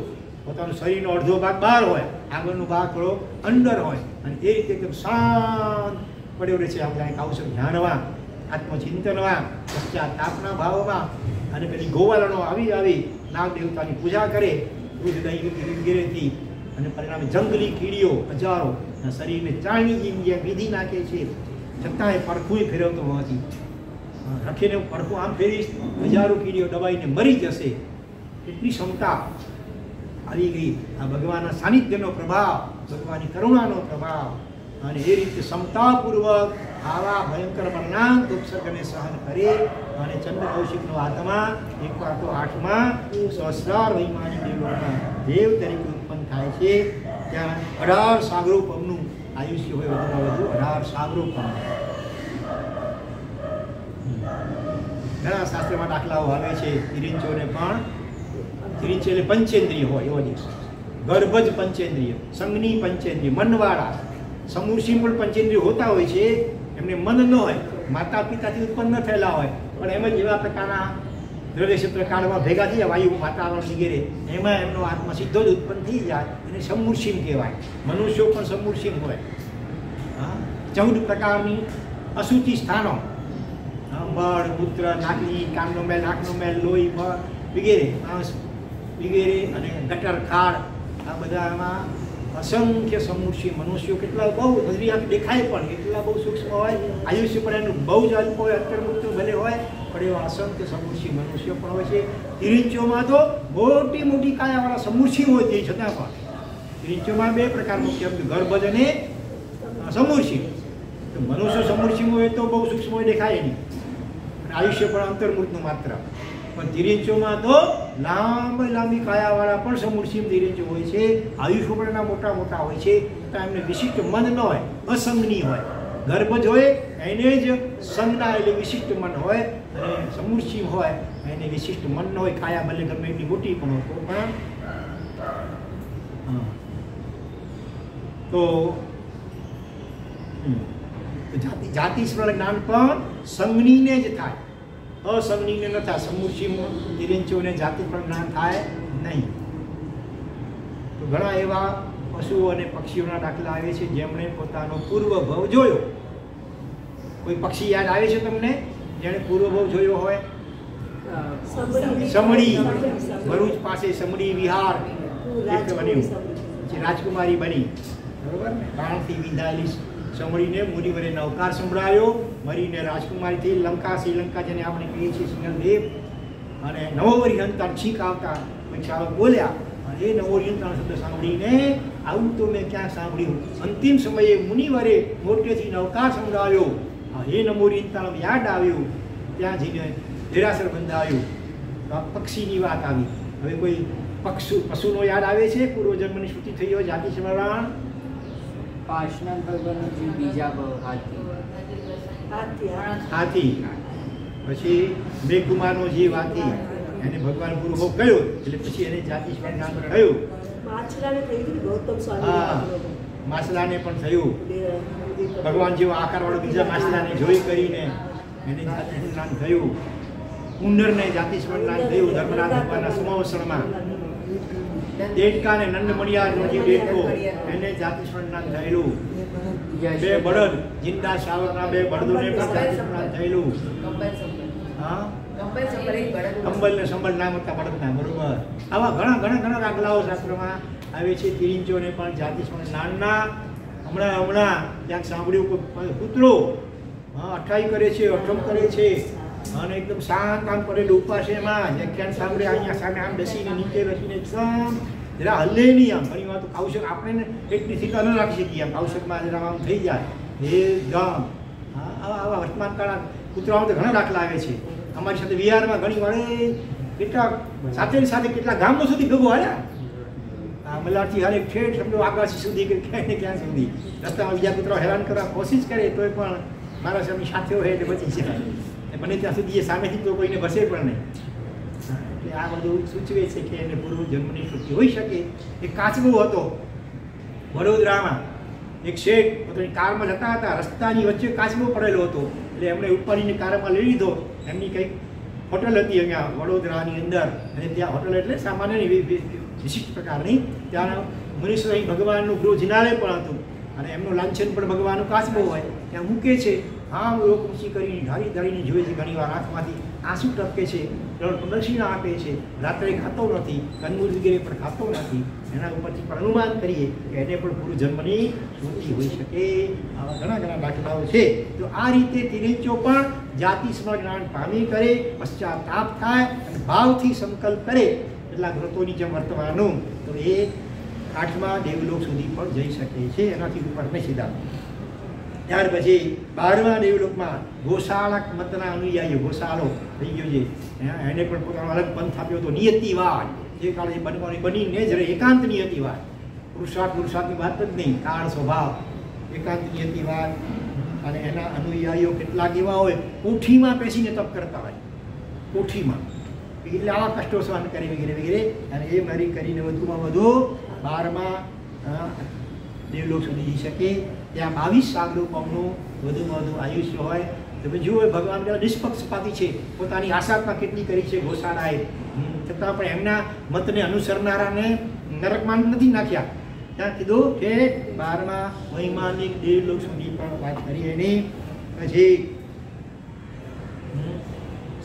પોતાનું શરીરનો અડધો ભાગ બહાર હોય, આગળનો ભાગ થોડો અંદર હોય, અને એ રીતે એકદમ શાંત પડ્યો રહે છે. આપણે આવશ્યક ધ્યાનમાં, આત્મચિંતનમાં, પશ્ચાતાપના ભાવમાં. અને પેલી ગોવાલનો આવી નાગ દેવતાની પૂજા કરે દૂધ દહીં વગેરેથી, અને પરિણામે જંગલી કીડીઓ હજારો શરીરને ચાળની જેમ વિધિ નાખે છે, છતાં એ પડખું ફેરવતો હોવાથી રાખીને પડખું આમ ફેરીશ, હજારો કીડીઓ દબાઈને મરી જશે. એટલી ક્ષમતા આવી ગઈ. આ ભગવાનના સાનિધ્યનો પ્રભાવ, ભગવાનની કરુણાનો પ્રભાવ. અને એ રીતે ક્ષમતાપૂર્વક આવા ભયંકર મરણાંત ઉપસર્ગને સહન કરે. અને ચંદ્ર કૌશિકનો આત્મા એકવાર તો 8મા સહસ્રાર વૈમાનિક દેવલોકમાં દેવ તરીકે ઉત્પન્ન થાય છે. ત્યાં 18 સાગરોપમનું આયુષ્ય હોય, વધુમાં વધુ 18 સાગરોપમ. ઘણા શાસ્ત્રમાં દાખલાઓ આવે છે. તિર્યંચોને પણ, તિર્યંચ એટલે પંચેન્દ્રિય હોય એવો જ, ગર્ભજ પંચેન્દ્રિય, સંજ્ઞી પંચેન્દ્રિય, મનવાળા. સમૂર્ષિ પણ પંચેન્દ્રિય હોતા હોય છે, એમને મન ન હોય, માતા પિતાથી ઉત્પન્ન ન થયેલા હોય, પણ એમ જ એવા પ્રકારના દ્રવ્ય ક્ષેત્ર કાળમાં ભેગા થઈ જાય, વાયુ વાતાવરણ વગેરે, એમાં એમનો આત્મા સીધો જ ઉત્પન્ન થઈ જાય, એને સમૂર્છિમ કહેવાય. મનુષ્યો પણ સમૂર્છિમ હોય. 14 પ્રકારની અશુચિ સ્થાનો, મળ, મૂત્ર, નાકની, કાનનો મેલ, નાકનો મેલ, લોહી, મળ વગેરે, માંસ વગેરે અને ગટર, ખાડ, આ બધામાં અસંખ્ય સમૂર્છિ મનુષ્યો કેટલા બહુ નજરી આંખ દેખાય પણ એટલા બહુ સૂક્ષ્મ હોય, આયુષ્ય પણ એનું બહુ જ અલ્પ હોય, અંતર્મુક્ત ભલે હોય, પણ એવા અસંખ્ય સમૂર્છિ મનુષ્યો પણ હોય છે. તિરીંચોમાં તો મોટી મોટી કાયાવાળા સમૂર્છિ હોય તે છતાં પણ તિરીંચોમાં 2 પ્રકાર મુખ્ય, ગર્ભજ અને સમૂર્છિ. તો મનુષ્ય સમૂર્છિ હોય તો બહુ સૂક્ષ્મ હોય, દેખાય નહીં, અને આયુષ્ય પણ અંતર્મુક્તનું માત્ર. પણ તિરીંચોમાં તો લાંબી કાયાવાળા પણ સમૂર્છિમ તિરીંચો હોય છે, આયુષ્ય પણ એના મોટા મોટા હોય છે, છતાં એમને વિશિષ્ટ મન ન હોય, અસંગની હોય. ગર્ભજ હોય એને જ સંજ્ઞા એટલે વિશિષ્ટ મન હોય, અને સમૂર્છિમ હોય એને વિશિષ્ટ મન ન હોય. કાયા ભલે ગમે એટલી મોટી પણ હોય તો જાતિ સ્મરણ જ્ઞાન પણ સંજ્ઞીને જ થાય, અસંજ્ઞીને ન થાય. સમૂર્છિમ તિરીંચોને જાતિ પણ જ્ઞાન થાય નહીં. તો ઘણા એવા પશુઓ અને પક્ષીઓના દાખલા આવે છે જેમણે પોતાનો પૂર્વભવ જોયો. કોઈ પક્ષી યાદ આવે છે તમને જેણે પૂર્વભવ જોયો હોય? સમડી, ભરૂચ પાસે સમડી વિહાર એક બન્યું, પછી રાજકુમારી બની, બરોબર ને? બાણથી વિંધાયેલી સમડીને મુનિવરે નવકાર સંભળાયો, મરીને રાજકુમારી થઈ. લંકા, શ્રીલંકા જેને આપણે કહીએ છીએ સિંગલદેવ, અને નવોરિહંતા છીક આવતા પરીક્ષાઓ બોલ્યા, અને એ નવોરિહંતા શબ્દ સાંભળીને આવું તો મેં ક્યાં સાંભળ્યું. અંતિમ સમયે મુનિવરે મોટેથી નવકાર સંભળાયો, એ નવોરિહંતા યાદ આવ્યું, ત્યાં જઈને દેરાસર બંધાયું. તો આ પક્ષીની વાત આવી. હવે કોઈ પશુનો યાદ આવે છે? પૂર્વજન્મની સ્મૃતિ થઈ હોય, જાતિ સ્મરણ. પાર્શનાથ ભગવાનનો જે બીજા બહુ હાથી, પછી મેઘકુમારનો જીવ હાથી, એને ભગવાન પૂર્વભવ કહ્યો એટલે પછી એને જાતિ સ્મરણ નામ કહ્યું. હા, માછલાને પણ થયું. ભગવાન જેવો આકારવાળો બીજા માછલાને જોઈ કરીને એને જાતિ સ્મરણ નામ થયું. ઉંદરને જાતિ સ્મરણ નામ થયું ધર્મરાજ ભગવાનના સમાવસરમાં. દેડકાને નંદમણિયારનો જે દેડકો એને જાતિ સ્મરણ નામ થયેલું. 2 બળદ, જિંદા શાવરના 2 બળદોને પણ જાતિ સ્મરણ થયેલું. હા, કંબલ ને સંબલ નામ હતા બળદના, બરોબર. આવા ઘણા દાખલાઓ શાસ્ત્રમાં આવે છે. તિરીંચોને પણ જાતિ સ્મરણ નામના. હમણાં ક્યાંક સાંભળ્યું કે કૂતરો અઠાઈ કરે છે, અઠમ કરે છે, અને એકદમ શાંત આમ કરેલું ઉપાસ એમાં વ્યાખ્યાન સાંભળે, અહીંયા સામે આમ બેસીને નીચે બેસીને એકદમ જરા હલે નહીં. આમ ઘણી વાર તો કૌશક આપણે એટલી સ્થિતિ ન રાખી શકીએ, આમ કૌશકમાં જરા આમ થઈ જાય એકદમ. આવા વર્તમાન કાળના કૂતરાઓ તો ઘણા દાખલા આવે છે. અમારી સાથે વિહારમાં ઘણી વાર કેટલા સાથે કેટલા ગામો સુધી ભેગો હાલ્યા. મલારથી હારે ઠેઠ સમજો આકાશી સુધી કે ક્યાંય ને ક્યાં સુધી રસ્તામાં બીજા કૂતરાઓ હેરાન કરવા કોશિશ કરે તોય પણ મારા સામે સાથે હોય એટલે બચી શકાય. બને ત્યાં સુધી એ સામેથી તો કોઈને બસે પણ નહીં. એટલે આ બધું સૂચવે છે કે એને પૂર્વ જન્મની સ્મૃતિ હોઈ શકે. એક કાચબો હતો વડોદરામાં. એક શેઠ પોતાની કારમાં જતા હતા, રસ્તાની વચ્ચે કાચબો પડેલો હતો, એટલે એમણે ઉપાડીને કારમાં લઈ લીધો. એમની કંઈક હોટલ હતી અહીંયા વડોદરાની અંદર, અને ત્યાં હોટલ એટલે સામાન્ય વિશિષ્ટ પ્રકારની. ત્યાં મુનીશ્વર ભગવાનનું ગૃહ જિનાલય પણ હતું, અને એમનું લાંછન પણ ભગવાનનું કાચબો હોય ત્યાં મૂકે છે. હા, લોક ઊંચી કરીને ધારીને જોઈએ છે, ઘણી વાર આંખમાંથી આંસુ ટપકે છે, પ્રદક્ષિણા આપે છે, રાત્રે ખાતો નથી, કંદમૂળ વગેરે પણ ખાતો નથી. એના ઉપરથી પણ અનુમાન કરીએ કે એને પણ પૂર્વજન્મની સ્મૃતિ હોઈ શકે. આવા ઘણા દાખલાઓ છે. તો આ રીતે તિરીંચો પણ જાતિ સ્મરણ જ્ઞાન પામી કરે, પશ્ચાતાપ થાય અને ભાવથી સંકલ્પ કરે કેટલાક વ્રતોની જેમ વર્તવાનું, તો એ 8મા દેવલોક સુધી પણ જઈ શકે છે, એનાથી ઉપર નહીં સીધા. ત્યાર પછી 12મા દેવલોકમાં ગોશાળક મતના અનુયાયીઓ, ગોશાળો થઈ ગયો છે, એને પણ પોતાનો અલગ પંથ આપ્યો હતો. નિયતિવાદ, જે કાળે બનીને જ રહે, એકાંત નિયતિવાદ. પુરુષાર્થની વાત જ નહીં, કાળ સ્વભાવ, એકાંત નિયતિવાદ. અને એના અનુયાયીઓ કેટલાક એવા હોય કોઠીમાં બેસીને તપ કરતા હોય, કોઠીમાં, એટલે આવા કષ્ટો સહન કરી વગેરે. અને એ મારી કરીને વધુમાં વધુ 12મા દેવલોક સુધી જઈ શકે. ત્યાં 22 સાગરો પગનું વધુમાં વધુ આયુષ્ય હોય. તમે જુઓ ભગવાન કેવા નિષ્પક્ષપાતી છે, પોતાની આશામાં કેટલી કરી છે ગોશાળાએ, છતાં પણ એમના મતને અનુસરનારાને નરકમાં નથી નાખ્યા. ત્યાં કીધું કે 12મા મહિમાની દેવલોક સુધી પણ વાત કરી એની. પછી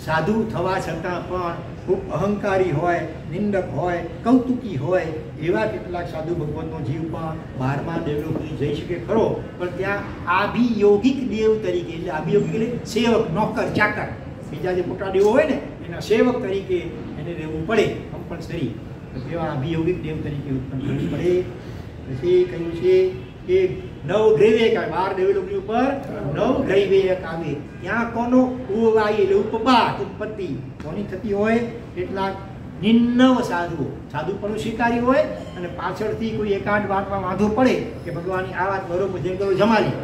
સાધુ થવા છતાં પણ ખૂબ અહંકારી હોય, નિંદક હોય, કૌતુકી હોય એવા કેટલાક સાધુ ભગવાનનો જીવ પણ 12મા દેવલોક સુધી જઈ શકે ખરો, પણ ત્યાં આભિયોગિક દેવ તરીકે, એટલે આભિયોગિક એટલે સેવક, નોકર, ચાકર, બીજા જે મોટા દેવો હોય ને એના સેવક તરીકે એને રહેવું પડે કમ્પલસરી. તેવા અભિયોગિક દેવ તરીકે ઉત્પન્ન કરવું પડે. પછી કહ્યું છે કે 9 ગ્રૈવેક આવે, 12 દેવલોકની ઉપર 9 ગ્રૈવેક આવે. ત્યાં કોનો ઉવાય એટલે ઉપપાત, ઉત્પત્તિ કોની થતી હોય? કેટલાક નિન્નવ સાધુ, સાધુ પણ સ્વીકારી હોય અને પાછળથી કોઈ એકાદ વાતમાં વાંધો પડે કે ભગવાનની આ વાત બરોબર જેમ કરો જમાલી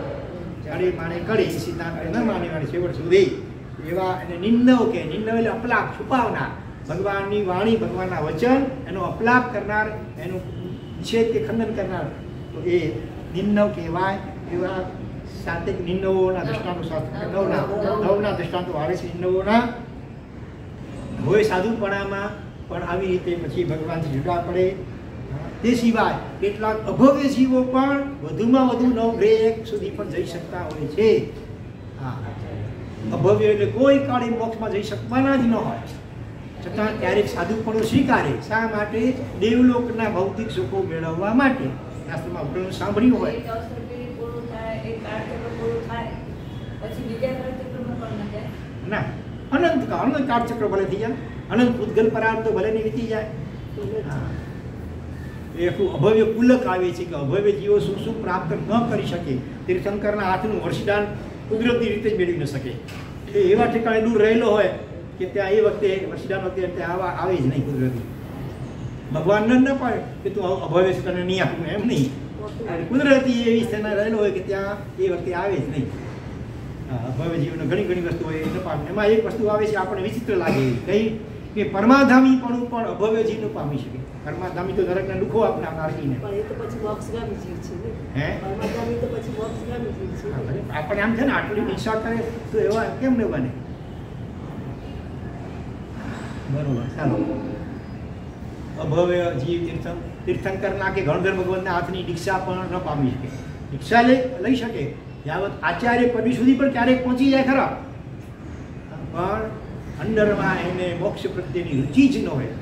જાડે માને કડી સિદ્ધાંત ન માની વાળી છેવટ સુધી એવા એને નિન્નવ કે. નિન્નવ એટલે અપલાપ, છુપાવનાર, ભગવાનની વાણી, ભગવાનના વચન એનો અપલાપ કરનાર, એનું નિષેધ કે ખંડન કરનાર, તો એ નિન્નવ કહેવાય. એવા સાત્વિક નિન્નવોના દ્રષ્ટાંતો નવના દ્રષ્ટાંતો આવે છે નિન્નવોના. હોય સાધુપણામાં પણ આવી રીતે પછી ભગવાનથી જુદા પડે. તે સિવાય કેટલાક અભવ્ય જીવો પણ વધુમાં વધુ 9 ગ્રૈવેક સુધી પણ જઈ શકતા હોય છે. હા, અભવ્ય એટલે કોઈ કાળે મોક્ષમાં જઈ શકવાના જ ન હોય, છતાં ક્યારેક સાધુપણું સ્વીકારે. શા માટે? દેવલોકના ભૌતિક સુખો મેળવવા માટે. શાસ્ત્રમાં આપણે સાંભળ્યું હોય ના, અનંત કાળચક્ર ભલે થઈ જાય, અનંત પૂતગલ પરાર તો ભલે નહીં વીતી જાય. એ આખું અભવ્ય પુલક આવે છે કે અભવ્ય જીવો શું શું પ્રાપ્ત ન કરી શકે. તીર્થંકરના હાથનું વર્ષદાન કુદરતી રીતે જ મેળવી ન શકે. એ એવા ઠેકાણે દૂર રહેલો હોય કે ત્યાં એ વખતે વર્ષદાન વખતે ત્યાં આવે જ નહીં કુદરતી. ભગવાન ન પાડે કે તું અભવ્ય છે તને નહીં આપું, એમ નહીં. કુદરતી એવી સ્થાને રહેલો હોય કે ત્યાં એ વખતે આવે જ નહીં. અભવ્ય જીવને ઘણી ઘણી વસ્તુ હોય ન પામે. એમાં એક વસ્તુ આવે છે આપણને વિચિત્ર લાગે એવી કઈ કે પરમાધામીપણું પણ અભવ્ય જીવને પામી શકે. પરમાધામી તો દરેકને દુઃખો આપના નારકીને. હે આપણે આમ છે ને આટલી ઈચ્છા કરે તો એવા કેમ ન બને? બરોબર, ચાલો. અભવ્ય જીવ તીર્થંકરના કે ગણધર ભગવાનના હાથની દીક્ષા પણ ન પામી શકે. દીક્ષા લઈ શકે યાવત આચાર્ય પદી સુધી પણ ક્યારેક પહોંચી જાય ખરા, પણ અંદરમાં એને મોક્ષ પ્રત્યેની રુચિ જ ન હોય.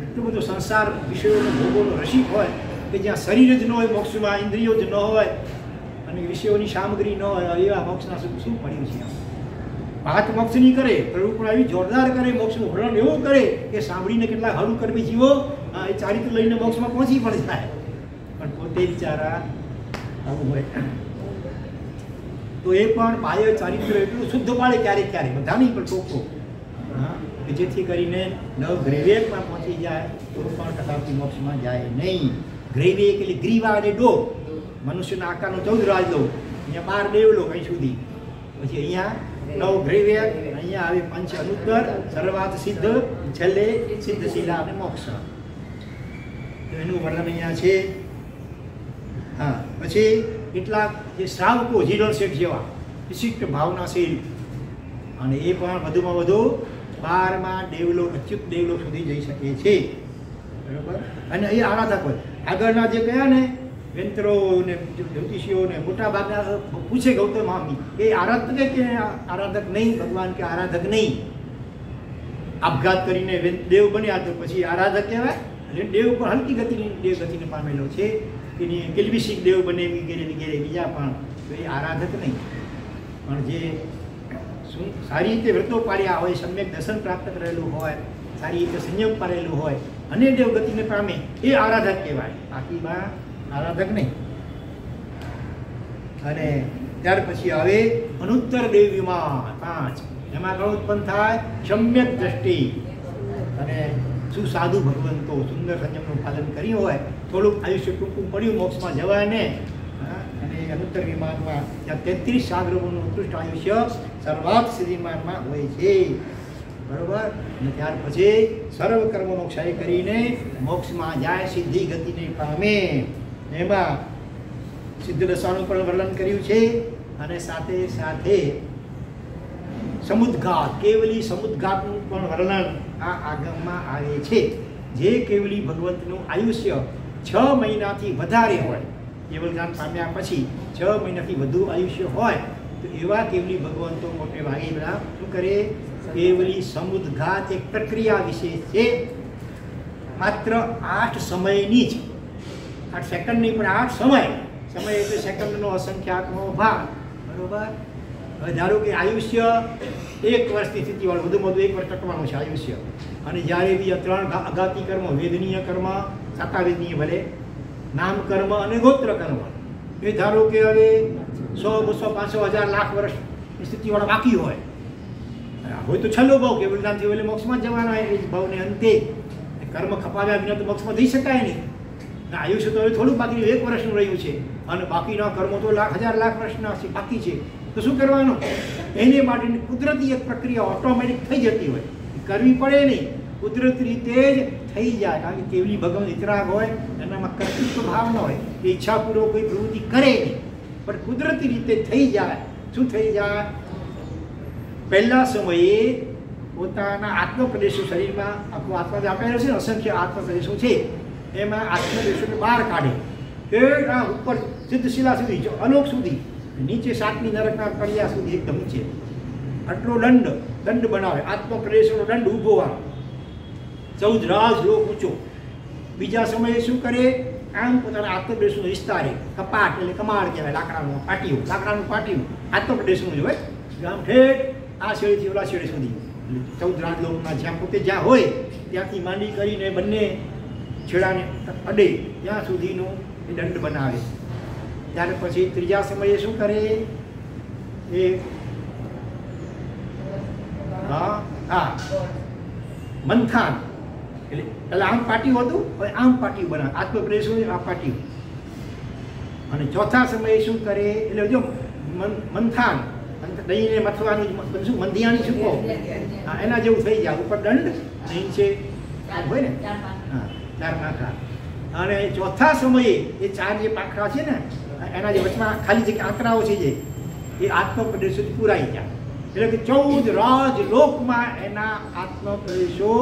એટલું બધું સંસાર વિષયોનો ભોગોનો રસિક હોય કે જ્યાં શરીર જ ન હોય, મોક્ષમાં ઇન્દ્રિયો જ ન હોય અને વિષયોની સામગ્રી ન હોય, એવા મોક્ષના સુખ શું પડ્યું છે? વાત મોક્ષ નહીં કરે, પ્રભુ પણ આવી જોરદાર કરે, મોક્ષનું વર્ણન એવું કરે કે સાંભળીને કેટલા હળું કરવી જીવો એ ચારિત્ર લઈને મોક્ષમાં પહોંચી પણ જાય, પણ પોતે બિચારા આવું હોય. તો એ પણ બાહ્ય ચારિત્ર એટલું શુદ્ધ પાડે ક્યારેક ક્યારેક, બધા નહીં પણ ચોખ્ખો, કે જેથી કરીને 9 ગ્રૈવેકમાં પહોંચી જાય તો પણ કદાપી મોક્ષમાં જાય નહીં. ગ્રૈવેક એટલે ગ્રીવા અને ડો, મનુષ્યના આકારનો 14 રાજલો, અહીંયા 12 દેવલોક અહીં સુધી, પછી અહીંયા 9 ગ્રૈવેક, અહીંયા આવે પંચ અનુત્તર, સર્વાર્થ સિદ્ધ, છેલ્લે સિદ્ધશીલા અને મોક્ષ. તો એનું વર્ણન અહીંયા છે. હા, પછી કેટલાક જે શ્રાવકો જીરણ શેઠ જેવા વિશિષ્ટ ભાવનાશીલ, અને એ પણ વધુમાં વધુ 12મા દેવલોક, અચ્યુત દેવલોક સુધી જઈ શકે છે. બરાબર. અને એ આરાધક હોય. આગળના જે કયા ને વેંતરો ને જ્યોતિષીઓ ને મોટા ભાગના પૂછે ગૌતમ મહામુનિ એ આરાધક કે આરાધક નહીં, ભગવાન કે આરાધક નહીં. આપઘાત કરીને દેવ બન્યા તો પછી આરાધક કહેવાય. એટલે દેવ પણ હલકી ગતિની દેવ ગતિને પામેલો છે. એની કિલ્બિશિક દેવ બને વગેરે વગેરે બીજા પણ, તો એ આરાધક નહીં. પણ જે શું સારી રીતે વ્રતો પાડ્યા હોય, સમ્યક દર્શન પ્રાપ્ત કરેલું હોય, સારી રીતે સંયમ પાડેલું હોય અને દેવ ગતિને પામે એ આરાધક કહેવાય, બાકીમાં આરાધક નહીં. અને ત્યાર પછી આવે અનુત્તર દેવ વિમાન 5. એમાં ઘણું ઉત્પન્ન થાય સમ્યક દ્રષ્ટિ અને સુસાધુ ભગવંતો, સુંદર સંયમનું પાલન કર્યું હોય, થોડુંક આયુષ્ય ટૂંકું પડ્યું મોક્ષમાં જવાને, અને અનુત્તર વિમાનમાં ત્યાં 33 સાગરોનું ઉત્કૃષ્ટ આયુષ્ય સર્વાર્થ સિદ્ધિમાનમાં હોય છે. બરોબર. અને ત્યાર પછી સર્વ કર્મોનો ક્ષય કરીને મોક્ષમાં જાય, સિદ્ધિ ગતિને પામે. એમાં સિદ્ધ દશાનું પણ વર્ણન કર્યું છે અને સાથે સાથે સમુદ્ઘાત કેવલી સમુદ્ઘાતનું પણ વર્ણન આ આગમમાં આવે છે. જે કેવલી ભગવંતનું આયુષ્ય 6 મહિનાથી વધારે હોય, કેવલ જ્ઞાન પામ્યા પછી 6 મહિનાથી વધુ આયુષ્ય હોય તો એવા કેવલી ભગવંતો મોટે ભાગે બધા શું કરે? કેવલી સમુદ્ઘાત એક પ્રક્રિયા વિશેષ છે. માત્ર 8 સમયની જ, 8 સેકન્ડની પણ 8 સમય એટલે સેકન્ડનો અસંખ્યાતનો ભાગ. બરોબર? હવે ધારો કે આયુષ્ય 1 વર્ષની સ્થિતિવાળું, વધુમાં વધુ 1 વર્ષ ટકવાનું છે આયુષ્ય. અને જ્યારે બીજા 3 અગાતી કર્મ, વેદનીય કર્મ, સાતાવેદનીય ભલે, નામ કર્મ અને ગોત્ર કર્મ, એ ધારો કે હવે 100, 200, 500, 1000 લાખ વર્ષની સ્થિતિવાળા બાકી હોય તો છેલ્લો ભાવ કે વૃદ્ધાંતિ એટલે મોક્ષમાં જવાના એ ભાવને અંતે કર્મ ખપાવ્યા વિના તો મોક્ષમાં જઈ શકાય નહીં. આયુષ્ય તો હવે થોડું બાકી 1 વર્ષનું રહ્યું છે અને બાકીના કર્મો તો 1000 લાખ વર્ષના બાકી છે. તો શું કરવાનું? એને માટેની કુદરતી એક પ્રક્રિયા ઓટોમેટિક થઈ જતી હોય, કરવી પડે નહીં, કુદરતી રીતે જ થઈ જાય. કારણ કે કેવલી ભગવાન વિતરાગ હોય, એનામાં કર્તૃત્વ ભાવ ન હોય, એ ઈચ્છાપૂર્વક કોઈ પ્રવૃત્તિ કરે નહીં, પણ કુદરતી રીતે થઈ જાય. શું થઈ જાય? પહેલા સમયે પોતાના આત્મપ્રદેશો શરીરમાં આત્મા આપેલો છે, અસંખ્ય આત્મપ્રદેશો છે, એમાં આત્મપ્રદેશોને બહાર કાઢે. આ ઉપર સિદ્ધશિલા સુધી, અલોક સુધી, નીચે 7મી નરકના કડિયા સુધી, એકદમ નીચે આટલો દંડ બનાવે. આત્મપ્રદેશોનો દંડ ઊભો આવે, 14 રાજ લોક ઊંચો. બીજા સમયે શું કરે? આમ પોતાના આત્મપ્રદેશોનો વિસ્તારે, કપાટ એટલે કમાડ કહેવાય, લાકડાનું પાટિયું આત્મપ્રદેશોનું જ હોય. આમ ઠેઠ આ શેડેથી ઓલા શેડે સુધી 14 રાજલોકમાં જ્યાં પોતે જ્યાં હોય ત્યાંથી માંડી કરીને બંને છેડાને અડે ત્યાં સુધીનો એ દંડ બનાવે. ત્યાર પછી ત્રીજા સમયે શું કરે? એ મંથાન એટલે આમ પાટિયું હતું, હવે આમ પાટિયું બનાવે, આત્મપ્રદેશ હોય આ પાટિયું. અને ચોથા સમયે શું કરે? એટલે જો મંથાન, દહીંને મથવાનું શું, મંધિયાણી શું કહો? હા, એના જેવું થઈ જાય. ઉપર દંડ, નીચે હોય ને, હા, 4 પાંખા. અને ચોથા સમયે એ 4 જે પાંખા છે ને, એના જે વચમાં ખાલી જે આંકડાઓ છે જે, એ આત્મપ્રદેશો પૂરાઈ જાય. એટલે કે 14 રાજલોકમાં એના આત્મપ્રદેશો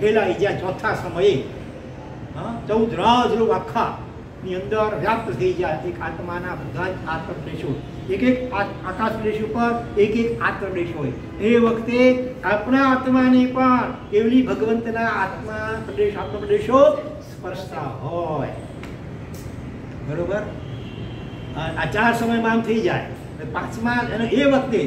ફેલાઈ જાય ચોથા સમયે. 14 રાજલોક આખા ની અંદર વ્યાપ્ત થઈ જાય એક આત્માના બધા જ આત્મપ્રદેશો. એક આકાશ પ્રદેશ ઉપર એક આત્મપ્રદેશ હોય. એ વખતે આપણા આત્માને પણ કેવલી ભગવંતના આત્મપ્રદેશો સ્પર્શતા હોય. બરોબર? આ 4 સમયમાં આમ થઈ જાય. 5મા અને એ વખતે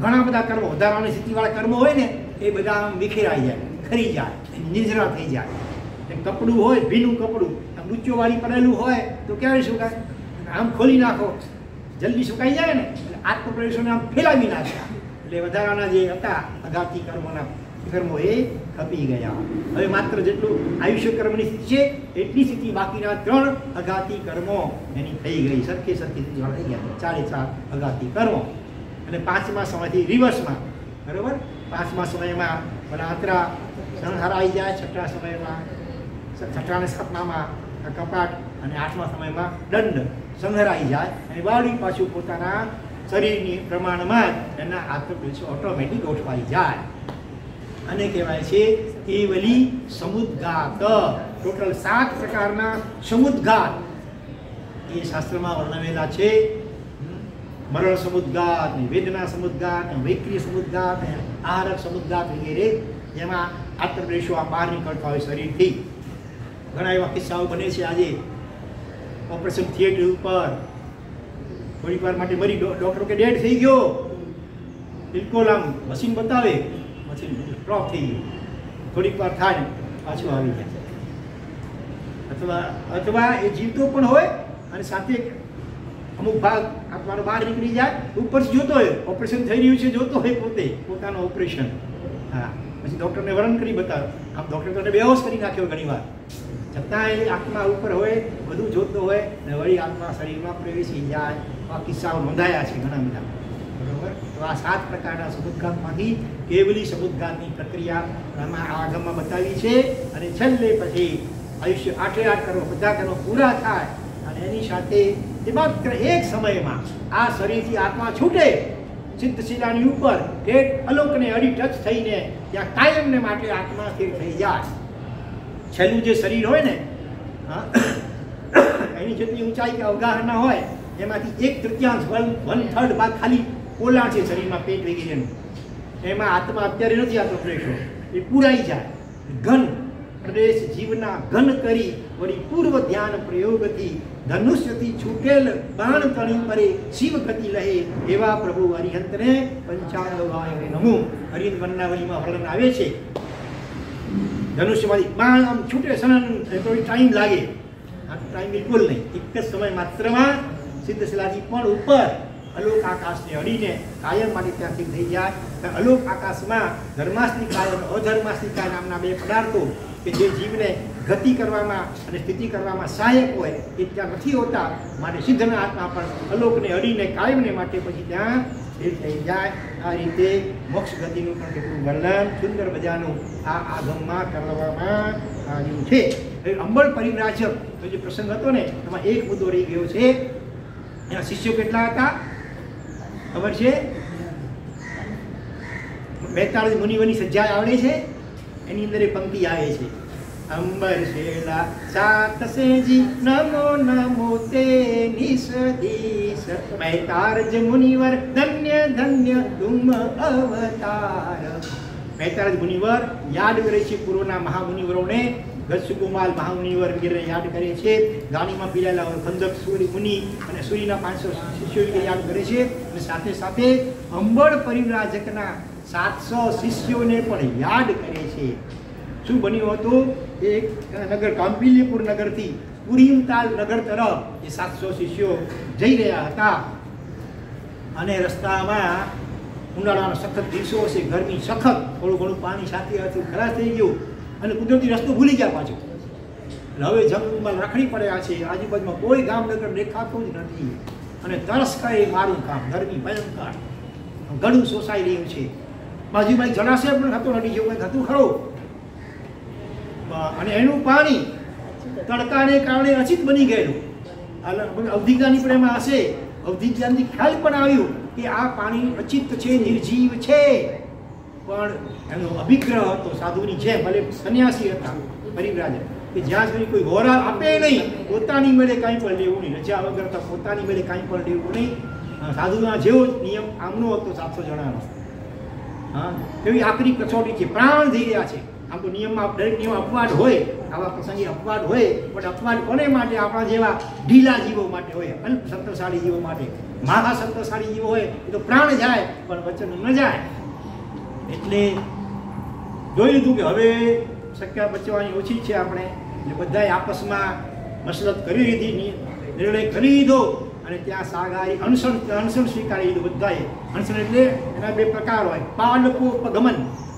ઘણા બધા કર્મો, વધારાની સ્થિતિવાળા કર્મો હોય ને, એ બધા આમ વિખેરાઈ જાય, ખરી જાય, નિંજરા થઈ જાય. કપડું હોય, ભીનું કપડું ઊંચો વાળી પડેલું હોય તો ક્યારે સુકાય? આમ ખોલી નાખો, જલ્દી સુકાઈ જાય ને. એટલે આત્મપ્રદેશોને આમ ફેલાવી નાખ્યા, એટલે વધારાના જે હતા અગાતી કર્મો એ ખપી ગયા. હવે માત્ર જેટલું આયુષ્ય કર્મની સ્થિતિ છે એટલી સ્થિતિ બાકીના 3 અગાતી કર્મો એની થઈ ગઈ, સરખી થઈ ગયા, 4 અગાતી કર્મો. અને 5મા સમયથી રિવર્સમાં, બરોબર? 5મા સમયમાં બળાત્રા સંહાર આવી જાય, 6ઠા સમયમાં, 6ઠા અને 7મામાં કપાટ, અને 8મા સમયમાં દંડ સંહરાઈ જાય. અને વાળી પાછું પોતાના શરીરની પ્રમાણમાં જ એના આત્મપ્રદેશો ઓટોમેટિક ગોઠવાઈ જાય. અને કહેવાય છે કેવલી સમુદ્ઘાત. ટોટલ 7 પ્રકારના સમુદ્ઘાત એ શાસ્ત્રમાં વર્ણવેલા છે. મરણ સમુદ્ઘાત, વેદના સમુદ્ઘાત, વૈક્રિય સમુદ્ઘાત, આહારક સમુદ્ઘાત વગેરે, જેમાં આત્મપ્રદેશો આ બહાર નીકળતા હોય શરીરથી. ઘણા એવા કિસ્સાઓ બને છે. આજે ઓપરેશન થિયેટર ઉપર થોડીક વાર માટે મરી, ડૉક્ટર કે ડેડ થઈ ગયો, બિલકુલ આમ મશીન બતાવે, મશીન ડ્રોપ થઈ ગયું, થોડીક વાર થાય પાછું આવી જાય. અથવા એ જીવતો પણ હોય અને સાથે અમુક ભાગ આત્માનો બહાર નીકળી જાય, ઉપરથી જોતો હોય, ઓપરેશન થઈ રહ્યું છે જોતો હોય, પોતે પોતાનું ઓપરેશન. હા, પછી ડૉક્ટરને વર્ણન કરી બતાવે. આમ ડૉક્ટર તો બેહોશ કરી નાખ્યો ઘણી વાર, છતાં એ આત્મા ઉપર હોય, બધું જોતો હોય ને વળી આત્મા શરીરમાં પ્રવેશી જાય. આ કિસ્સાઓ નોંધાયા છે ઘણા બધા. બરોબર? તો આ 7 પ્રકારના સમુદ્ઘાતમાંથી કેવલી સમુદ્ઘાતની પ્રક્રિયા આમાં આગમમાં બતાવી છે. અને છેલ્લે પછી આયુષ્ય 8 કર્મો, બધા કર્મો પૂરા થાય અને એની સાથે એ માત્ર એક સમયમાં આ શરીરથી આત્મા છૂટે સિદ્ધશિલાની ઉપર એ અલોકને અડી ટચ થઈને ત્યાં કાયમને માટે આત્મા સ્થિર થઈ જાય. છેલ્લું જે શરીર હોય ને એની જેટલી ઊંચાઈ કે અવગાહના હોય એમાંથી 1/3 ભાગ ખાલી પોલાણ છે શરીરમાં, પેટ વગેરેનું. એમાં આત્મા અત્યારે નથી આવતો પ્રદેશો, એ પૂરાઈ જાય. ઘન પ્રદેશ જીવના ઘન કરી વળી પૂર્વ ધ્યાન પ્રયોગથી ધનુષ્યથી છૂટેલ બાણ તણી પરે શિવ ગતિ લહે એવા પ્રભુ હરિહંતને પંચાંગવાય નમો. હરિહંત વર્ણનાવલીમાં વર્ણન આવે છે. ધનુષ્યમાંથી બાણ આમ છૂટે સનન થોડી ટાઈમ લાગે, આ ટાઈમ બિલકુલ નહીં. એક જ સમય માત્રમાં સિદ્ધશિલાથી પણ ઉપર અલોક આકાશને અડીને કાયમ માટે ત્યાંથી થઈ જાય. અલોક આકાશમાં ધર્માસ્તિકાય અને અધર્માસ્તિકાય નામના બે પદાર્થો કે જે જીવને ગતિ કરવામાં અને સ્થિતિ કરવામાં સહાયક હોય એ ત્યાં નથી હોતા. માટે સિદ્ધના આત્મા પણ અલોકને અડીને કાયમને માટે પછી ત્યાં સ્થિર થઈ જાય. આ રીતે મોક્ષ ગતિનું પણ કેટલું વર્ણન સુંદર મજાનું આ આગમમાં કરવામાં આવ્યું છે. અંબળ પરિવ્રાજકનો જે પ્રસંગ હતો ને એમાં એક મુદ્દો રહી ગયો છે. એના શિષ્યો કેટલા હતા ખબર છે? 42 મુનિઓની સજ્જા આવડે છે. એની અંદર એ પંક્તિ આવે છે, અંબર શેલા સાત સેજી નમો નમો તે નિષદીશ 42 મુનિવર ધન્ય ધન્ય તુમ અવતાર. 42 મુનિવર યાદ કરે છે પૂર્વના મહામુનિવરોને. ગજસુકુમાલ મહામુનિવર વગેરે યાદ કરે છે. ગાડીમાં પીરાયેલા ખંદક સૂર્ય મુનિ અને સૂર્યના 500 શિષ્યો વગેરે યાદ કરે છે. અને સાથે સાથે અંબળ પરિવ્રાજકના 700 શિષ્યોને પણ યાદ કરે છે. શું બન્યું હતું? એક નગર કાંપિલ્યપુર નગરથી પુરીમતાલ નગર તરફ એ 700 શિષ્યો જઈ રહ્યા હતા. અને રસ્તામાં ઉનાળાનો સખત દિવસો હશે, ગરમી સખત, થોડું ઘણું પાણી સાથે હતું, ખલાસ થઈ ગયું અને કુદરતી રસ્તો ભૂલી ગયા પાછું. હવે જંગલમાં રખડી પડ્યા છે, આજુબાજુમાં કોઈ ગામ નગર દેખાતું જ નથી. અને તરસ કરે મારું કામ, ગરમી ભયંકર, ઘણું શોષાઈ રહ્યું છે. બાજુમાં જળાશય પણ થતો નથી, જેવું કંઈ થતું ખરું. અને એનું પાણી તડકાને કારણે અચિત બની ગયેલું. અવધિજ્ઞાની પણ એમાં હશે. અવધિજ્ઞાનથી ખ્યાલ પણ આવ્યું કે આ પાણી અચિત છે, નિર્જીવ છે. પણ એનો અભિગ્રહ હતો સાધુની જેમ, ભલે સંન્યાસી હતા પરિવ્રાજક, કે જ્યાં સુધી કોઈ હોરા આપે નહીં, પોતાની મેળે કાંઈ પણ લેવું નહીં, રજા વગર તો પોતાની મેળે કાંઈ પણ લેવું નહીં. સાધુના જેવો જ નિયમ આમનો હતો 700 જણાનો. હા, એવી આકરી કસોટી છે, પ્રાણ થઈ રહ્યા છે. આમ તો નિયમમાં દરેક નિયમ અપવાદ હોય, આવા પ્રસંગે અપવાદ હોય, પણ અપવાદ કોને માટે? આપણા જેવા ઢીલા જીવો માટે હોય, અલ્પ સંતોષાળી જીવો માટે. મહા સંતોષાળી જીવો હોય એ તો પ્રાણ જાય પણ વચન ન જાય. એટલે જોઈ લીધું કે હવે શક્ય બચવાની ઓછી છે આપણે, એટલે બધાએ આપસમાં મસલત કરી લીધી, નિર્ણય કરી લીધો. અને ત્યાં સાગારી અનશન સ્વીકારી લીધું બધાએ. અનશન એટલે એના બે પ્રકાર હોય, પાદપોપગમન.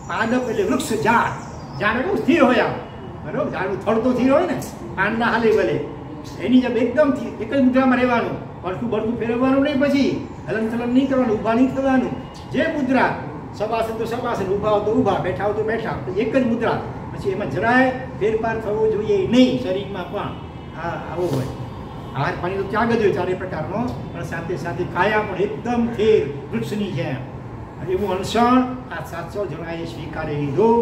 પાદપ એટલે વૃક્ષ, ઝાડ. ઝાડ એટલું સ્થિર હોય, આમ બરોબર, ઝાડનું થડ તો સ્થિર હોય ને, પાંડા હાલે ભલે. એની જેમ એકદમ એક જ મુદ્રામાં રહેવાનું, પડખું બળખું ફેરવવાનું નહીં, પછી હલન ચલન નહીં કરવાનું, ઊભા નહીં થવાનું. જે મુદ્રા, સભાસન તો સભાસન, ઊભા હો તો ઊભા, બેઠા હો તો બેઠા, એક જ મુદ્રા. પછી એમાં જરાય ફેરફાર થવો જોઈએ નહીં શરીરમાં પણ. હા, આવો હોય. આહાર પાણી તો ત્યાગ જ હોય ચારે પ્રકારનો, પણ સાથે સાથે કાયા પણ એકદમ સ્થિર વૃક્ષની જેમ. એવું અનશન આ 700 જણાએ સ્વીકારી લીધું.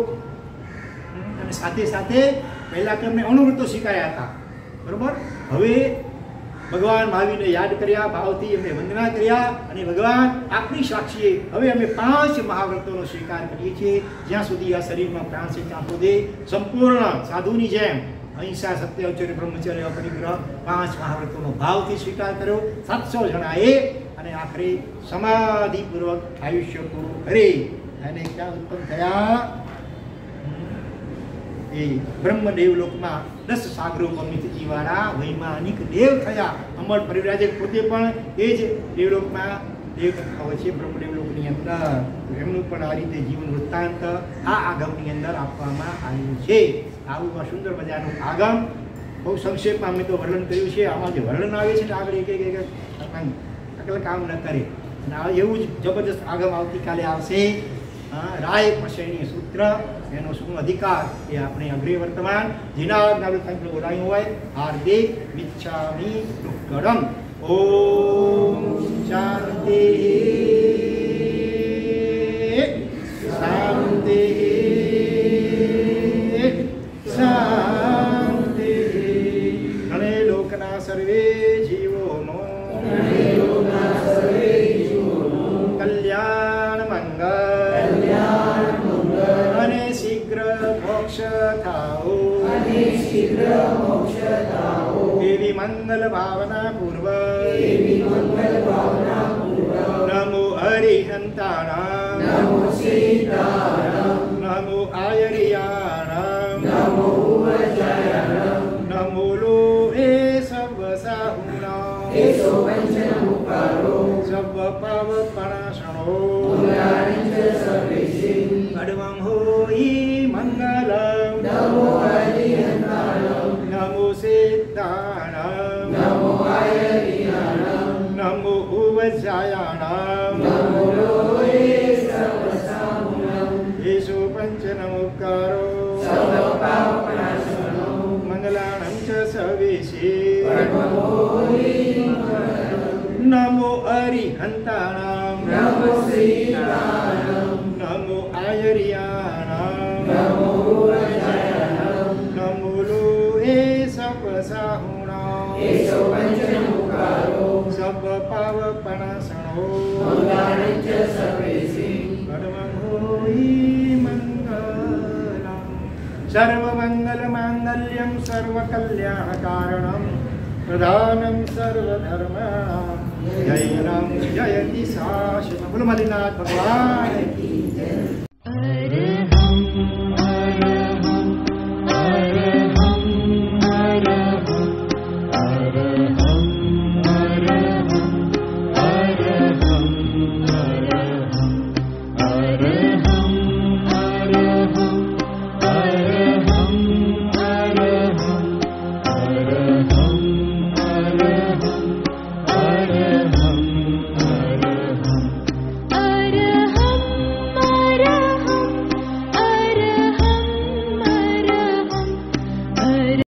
અને સાથે સાથે પહેલાં તો એમને અણુવ્રતો સ્વીકાર્યા હતા, બરોબર. હવે ભગવાન મહાવીરને યાદ કર્યા, ભાવથી એમને વંદના કર્યા. અને ભગવાન આપણી સાક્ષીએ હવે અમે 5 મહાવ્રતોનો સ્વીકાર કરીએ છીએ. જ્યાં સુધી આ શરીરમાં પ્રાણ છે ત્યાં સુધી સંપૂર્ણ સાધુની જેમ અહિંસા, સત્ય, ઔચર્ય, બ્રહ્મચર્ય, પરિગ્રહ 5 મહાવ્રતોનો ભાવથી સ્વીકાર કર્યો 700 જણાએ. અને આખરે સમાધિપૂર્વક આયુષ્ય પૂરું કરી અને ક્યાં ઉત્પન્ન થયા? એ બ્રહ્મદેવ લોકમાં 10 સાગરો પમિતજીવાળા વૈમાનિક દેવ થયા. અમર પરિવ્રાજક પોતે પણ એ જ દેવલોકમાં દેવકથાઓ છે બ્રહ્મદેવ લોકની અંદર. એમનું પણ આ રીતે જીવન વૃત્તાંત આ આગમની અંદર આપવામાં આવ્યું છે. આવું સુંદર મજાનું આગમ બહુ સંક્ષેપમાં અમે તો વર્ણન કર્યું છે. આમાં જે વર્ણન આવે છે આગળ એક કામ ન કરે. અને એવું જ જબરદસ્ત આગમ આવતીકાલે આવશે. રાય પ્રશયની સૂત્ર, એનો શું અધિકાર એ આપણે અગ્રે વર્તમાન જેના બોલાયું હોય હાર્દિક વિચ્છામી દુક્કડમ ओम शांति शांति शांति। गणे लोकना सर्वे जीवोनो कल्याण मंगल અને શીઘ્ર મોક્ષ થાઓ એવી મંગલ ભાવના પૂર્વક નમો હરિહંતાણામ નમો આયરિયાણામ નમો લોહે સર્વ સાહુણામ સર્વ પાવપણાસણો અડવં હોઈ મંગલમ નમો સિદ્ધાણામ નમો ઉવજ્જાયાણામ યેશુ પંચ નમોકારો મંગલાણં ચ સવિશે નમો અરિહંતાણામ નમો આયરિયાણામ નમો લોહે સર્વ સાહુણામ સર્વ પાવપણાસણો અડવં હોઈ મંગલમ સર્વમંગલ માંગલ્યમ સર્વકલ્યાણકારણમ પ્રધાનમ સર્વધર્માણામ જયનામ જયતિ શાશ્વતમ. બોલો મલિનાથ ભગવાન કી